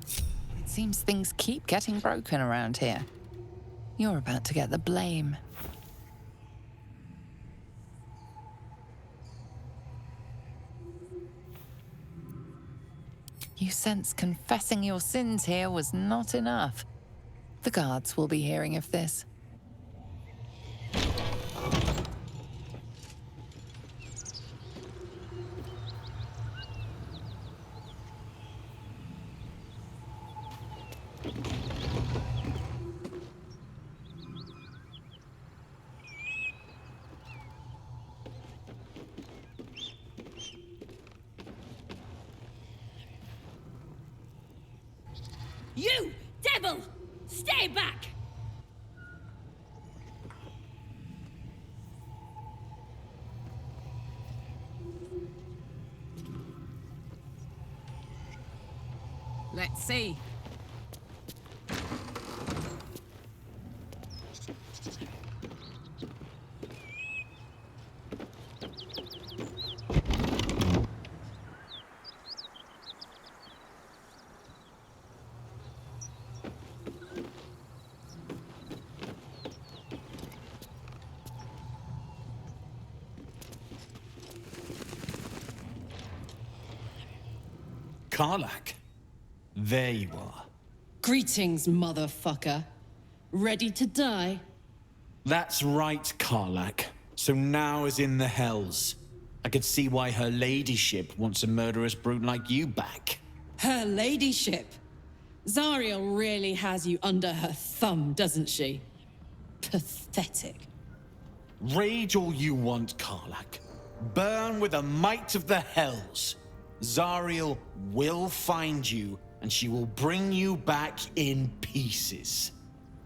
It seems things keep getting broken around here. You're about to get the blame. You sense confessing your sins here was not enough. The guards will be hearing of this. You, devil! Stay back! Let's see. Karlak. There you are. Greetings, motherfucker. Ready to die? That's right, Karlak. So now is in the hells. I could see why her ladyship wants a murderous brute like you back. Her ladyship? Zariel really has you under her thumb, doesn't she? Pathetic. Rage all you want, Karlak. Burn with the might of the hells. Zariel will find you, and she will bring you back in pieces.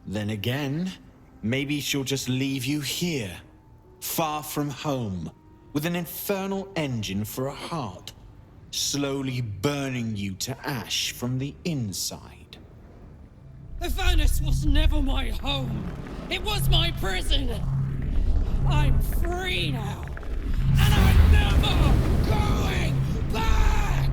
Then again, maybe she'll just leave you here, far from home, with an infernal engine for a heart, slowly burning you to ash from the inside. Avernus was never my home. It was my prison. I'm free now, and I'm never going back!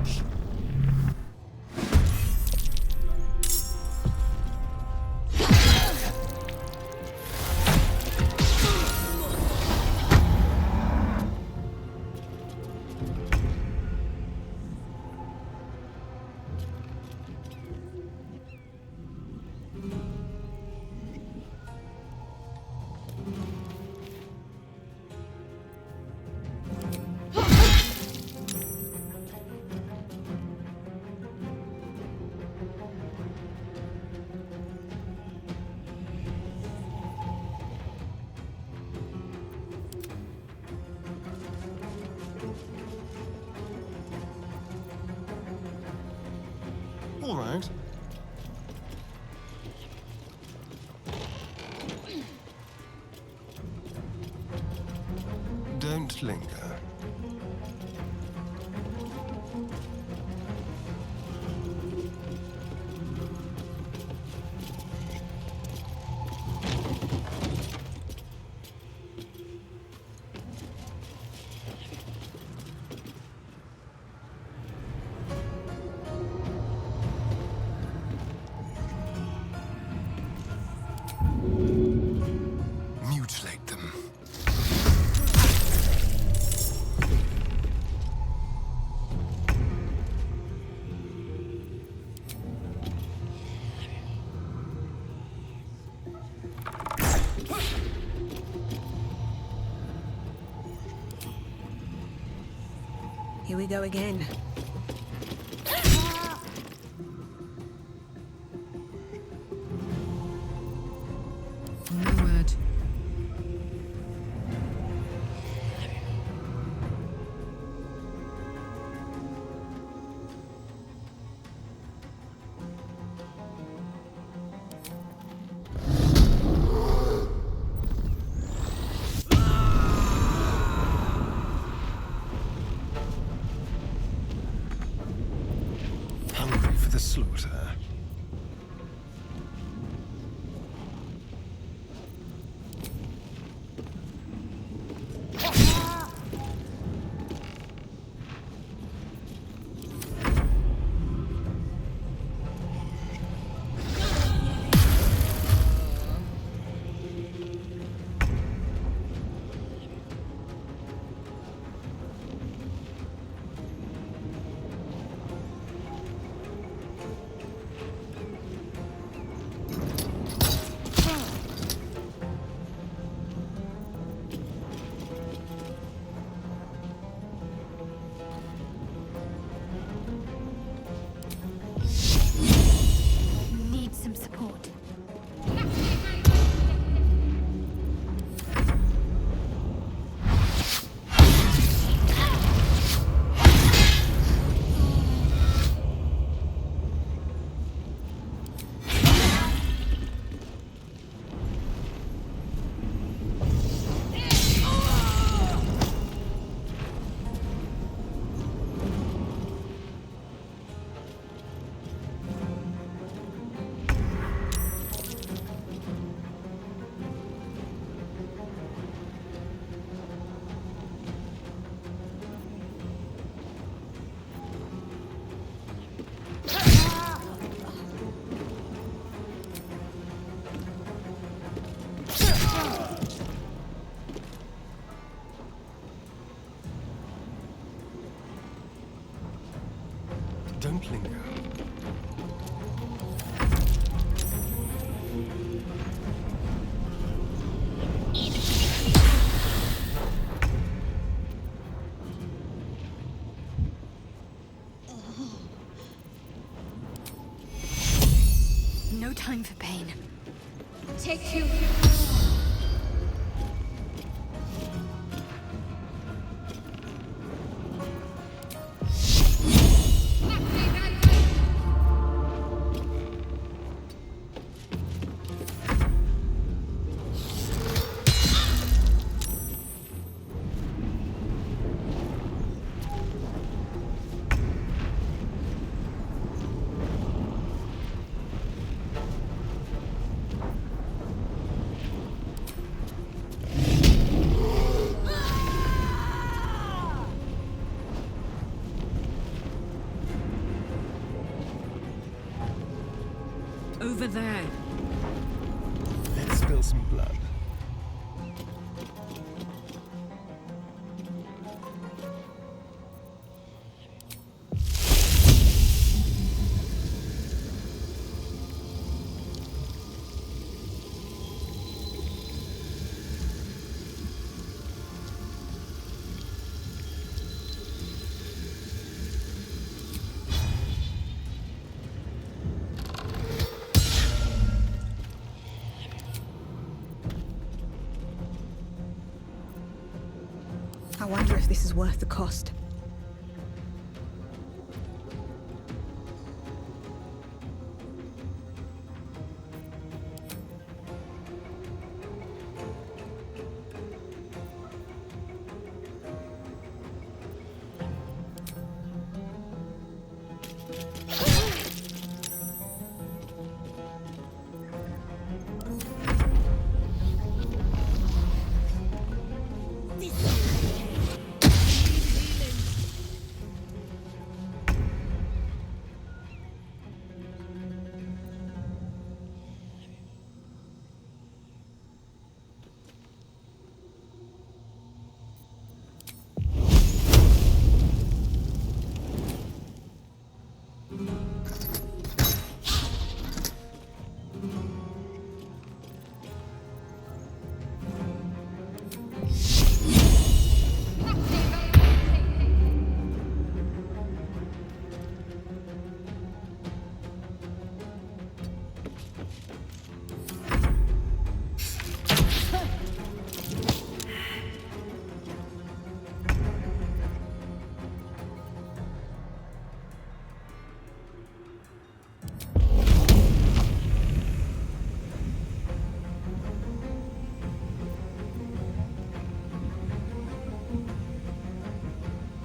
All right. Don't linger. Mutilate them. Here we go again. No word. Hungry for the slaughter. Don't linger. No time for pain. Take two. Over there. Let's spill some blood. I wonder if this is worth the cost.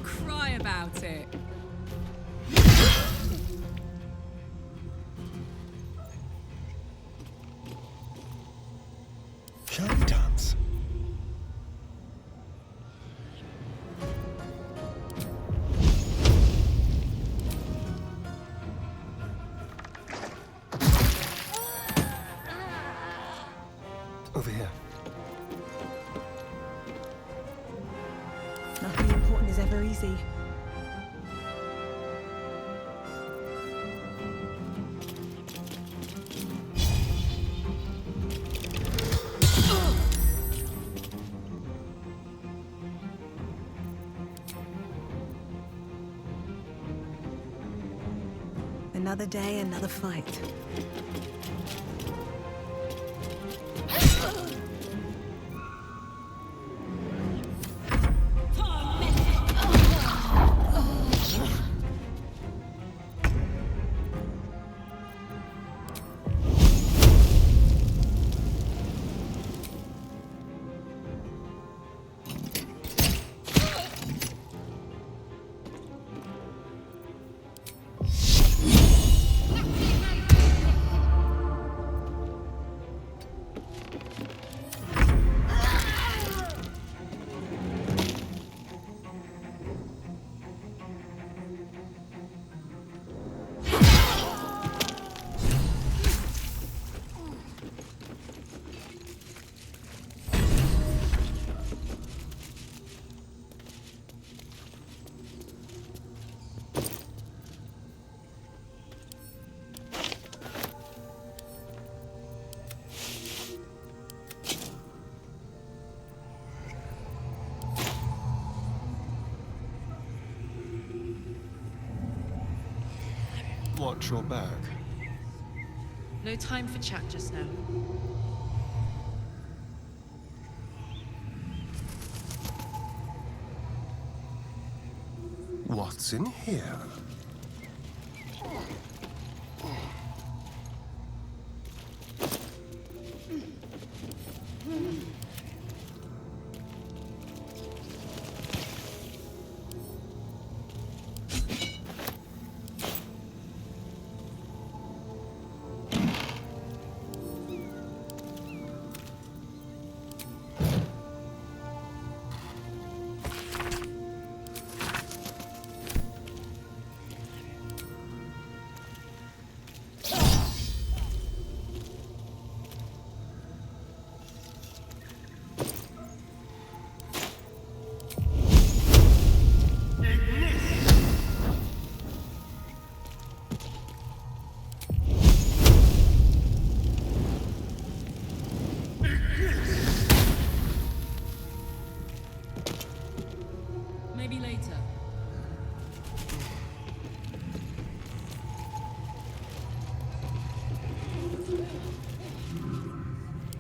Cry about it. Shall we dance? Over here. Nothing important is ever easy. Another day, another fight. Watch your back. No time for chat just now. What's in here? Maybe later.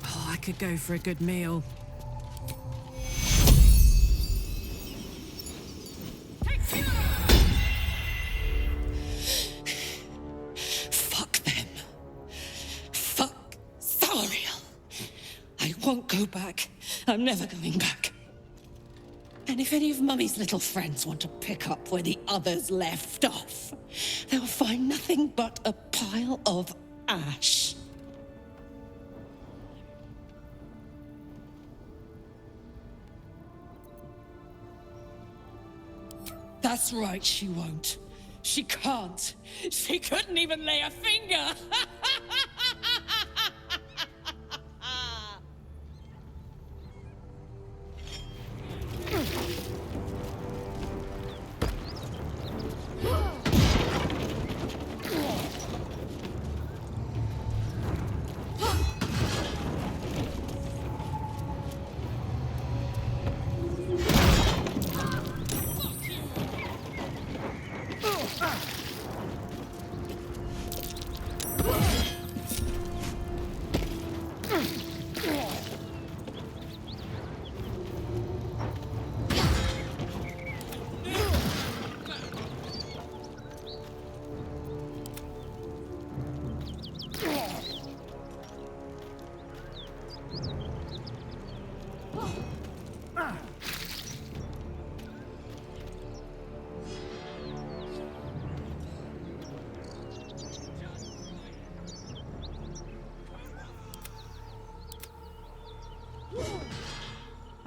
Oh, I could go for a good meal. Fuck them. Fuck Zariel. I won't go back. I'm never going back. And if any of Mummy's little friends want to pick up where the others left off, they'll find nothing but a pile of ash. That's right, she won't. She can't. She couldn't even lay a finger.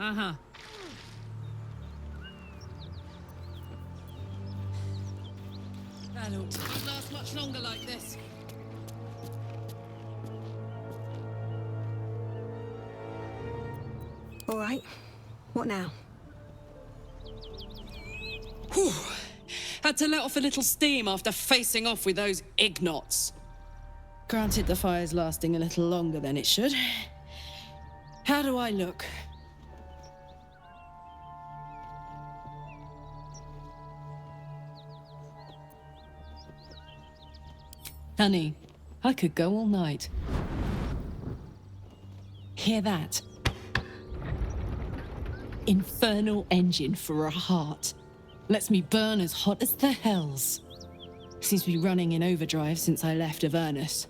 Uh-huh. That won't last much longer like this. All right. What now? Whew. Had to let off a little steam after facing off with those ignots. Granted, the fire's lasting a little longer than it should. How do I look? Honey, I could go all night. Hear that? Infernal engine for a heart. Lets me burn as hot as the hells. Seems to be running in overdrive since I left Avernus.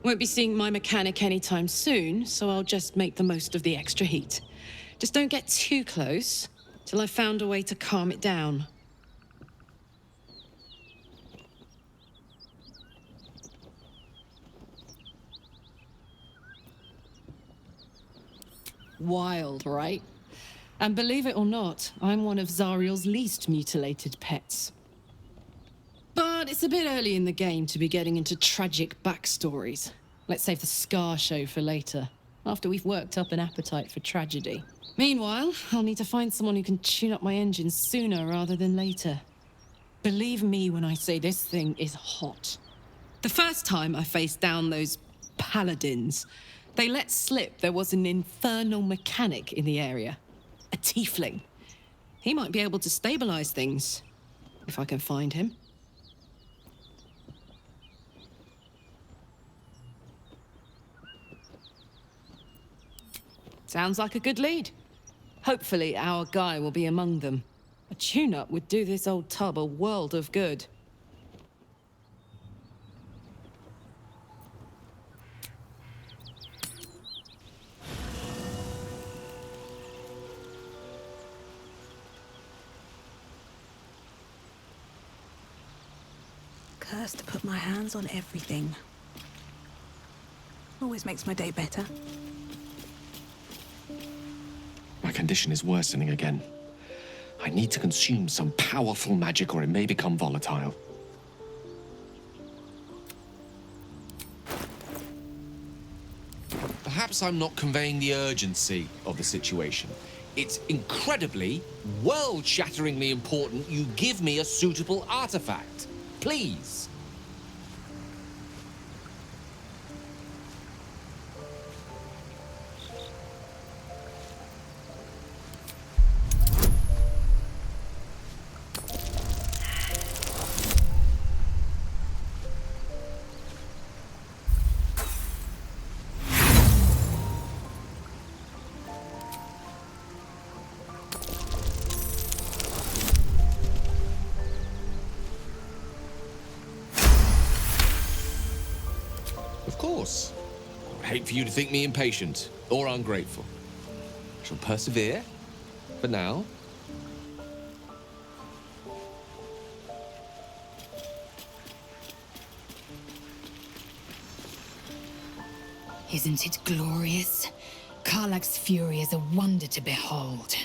Won't be seeing my mechanic anytime soon, so I'll just make the most of the extra heat. Just don't get too close till I've found a way to calm it down. Wild, right? And believe it or not, I'm one of Zariel's least mutilated pets. But it's a bit early in the game to be getting into tragic backstories. Let's save the Scar show for later, after we've worked up an appetite for tragedy. Meanwhile, I'll need to find someone who can tune up my engine sooner rather than later. Believe me when I say this thing is hot. The first time I faced down those paladins, they let slip there was an infernal mechanic in the area. A tiefling. He might be able to stabilize things, if I can find him. Sounds like a good lead. Hopefully our guy will be among them. A tune-up would do this old tub a world of good. Cursed to put my hands on everything. Always makes my day better. My condition is worsening again. I need to consume some powerful magic or it may become volatile. Perhaps I'm not conveying the urgency of the situation. It's incredibly, world-shatteringly important you give me a suitable artifact. Please. Of course. I would hate for you to think me impatient or ungrateful. I shall persevere, for now. Isn't it glorious? Karlach's fury is a wonder to behold.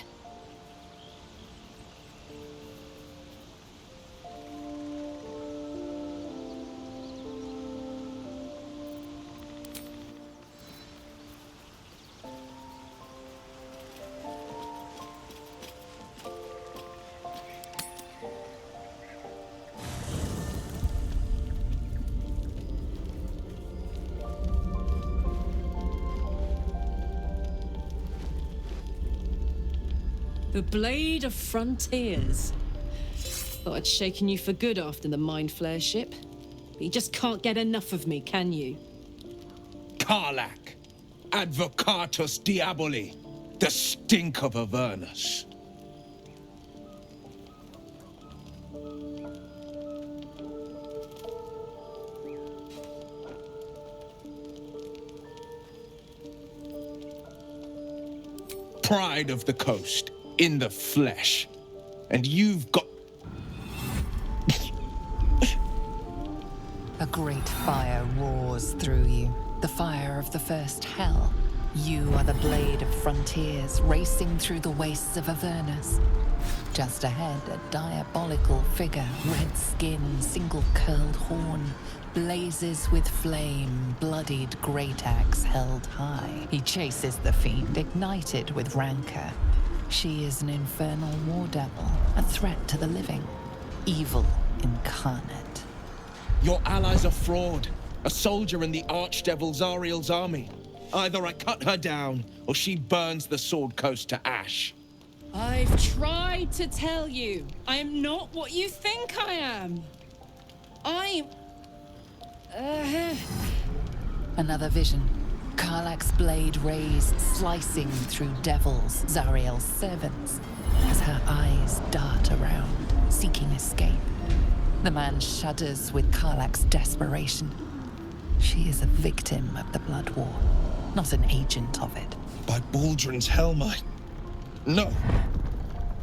The Blade of Frontiers. Thought I'd shaken you for good after the Mind Flare ship. But you just can't get enough of me, can you? Karlach, Advocatus Diaboli, the stink of Avernus. Pride of the coast, in the flesh. And you've got... A great fire roars through you, the fire of the first hell. You are the Blade of Frontiers, racing through the wastes of Avernus. Just ahead, a diabolical figure, red skin, single-curled horn, blazes with flame, bloodied great axe held high. He chases the fiend, ignited with rancor. She is an infernal war devil, a threat to the living, evil incarnate. Your ally's a fraud, a soldier in the Archdevil Zariel's army. Either I cut her down, or she burns the Sword Coast to ash. I've tried to tell you, I am not what you think I am. I'm... Another vision. Karlach's blade raised, slicing through devils, Zariel's servants, as her eyes dart around, seeking escape. The man shudders with Karlach's desperation. She is a victim of the Blood War, not an agent of it. By Baldrin's helm, No.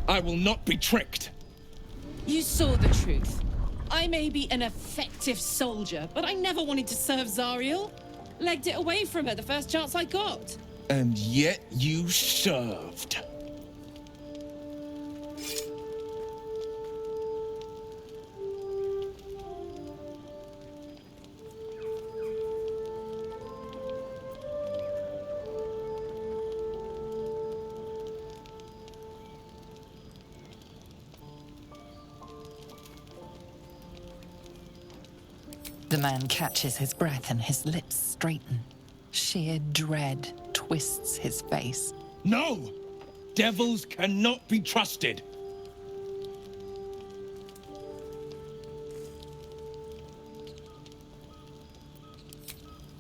I will not be tricked. You saw the truth. I may be an effective soldier, but I never wanted to serve Zariel. Legged it away from her the first chance I got. And yet you served. The man catches his breath and his lips straighten. Sheer dread twists his face. No! Devils cannot be trusted.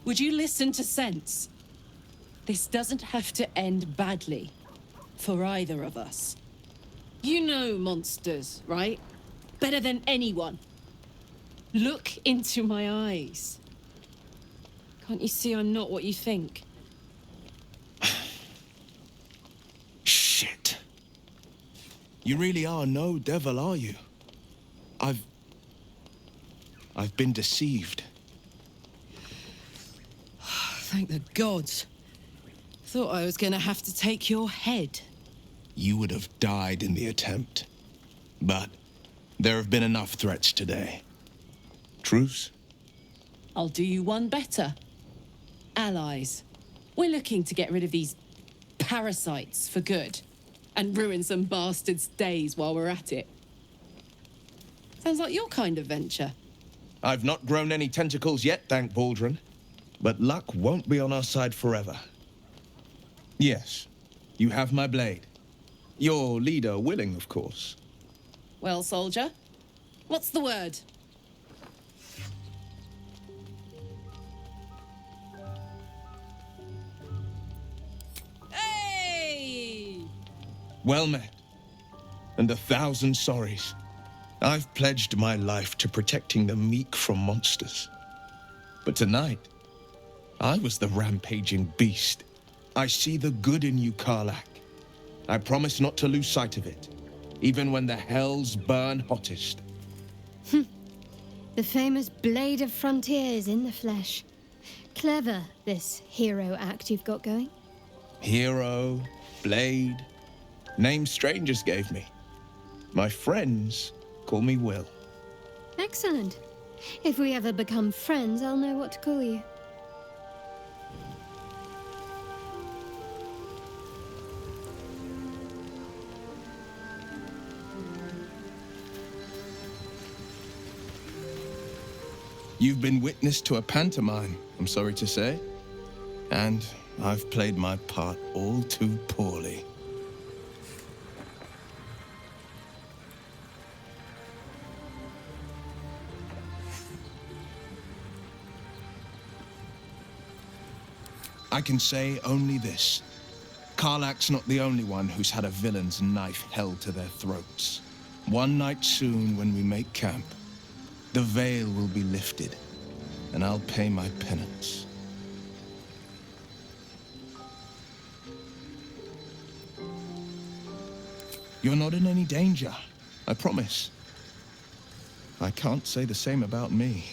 Would you listen to sense? This doesn't have to end badly. For either of us. You know monsters, right? Better than anyone. Look into my eyes. Can't you see I'm not what you think? Shit. You really are no devil, are you? I've been deceived. Thank the gods. Thought I was gonna have to take your head. You would have died in the attempt. But there have been enough threats today. Truce? I'll do you one better. Allies. We're looking to get rid of these parasites for good. And ruin some bastards' days while we're at it. Sounds like your kind of venture. I've not grown any tentacles yet, thank Baldrin. But luck won't be on our side forever. Yes, you have my blade. Your leader willing, of course. Well, soldier, what's the word? Hey! Well met. And 1,000 sorries. I've pledged my life to protecting the meek from monsters. But tonight, I was the rampaging beast. I see the good in you, Karlach. I promise not to lose sight of it, even when the hells burn hottest. The famous Blade of Frontiers in the flesh. Clever, this hero act you've got going. Hero, Blade, names strangers gave me. My friends call me Will. Excellent. If we ever become friends, I'll know what to call you. You've been witness to a pantomime, I'm sorry to say. And I've played my part all too poorly. I can say only this. Karlach's not the only one who's had a villain's knife held to their throats. One night soon, when we make camp, the veil will be lifted, and I'll pay my penance. You're not in any danger, I promise. I can't say the same about me.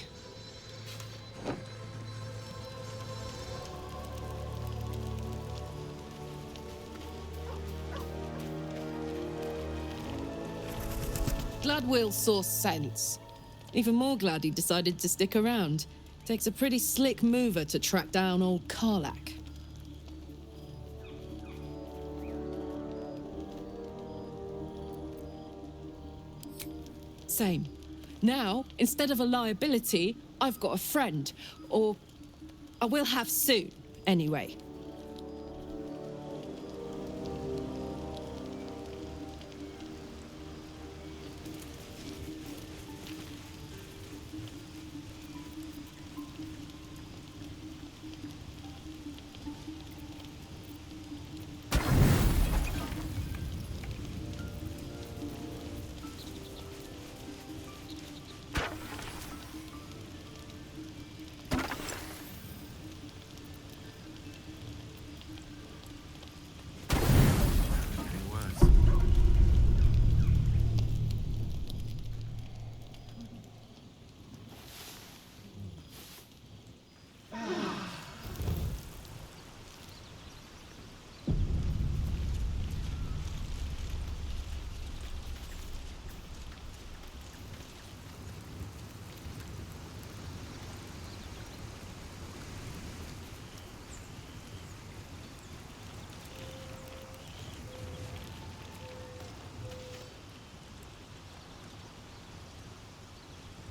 Glad Will saw sense. Even more glad he decided to stick around. Takes a pretty slick mover to track down old Karlach. Same. Now, instead of a liability, I've got a friend. Or I will have soon, anyway.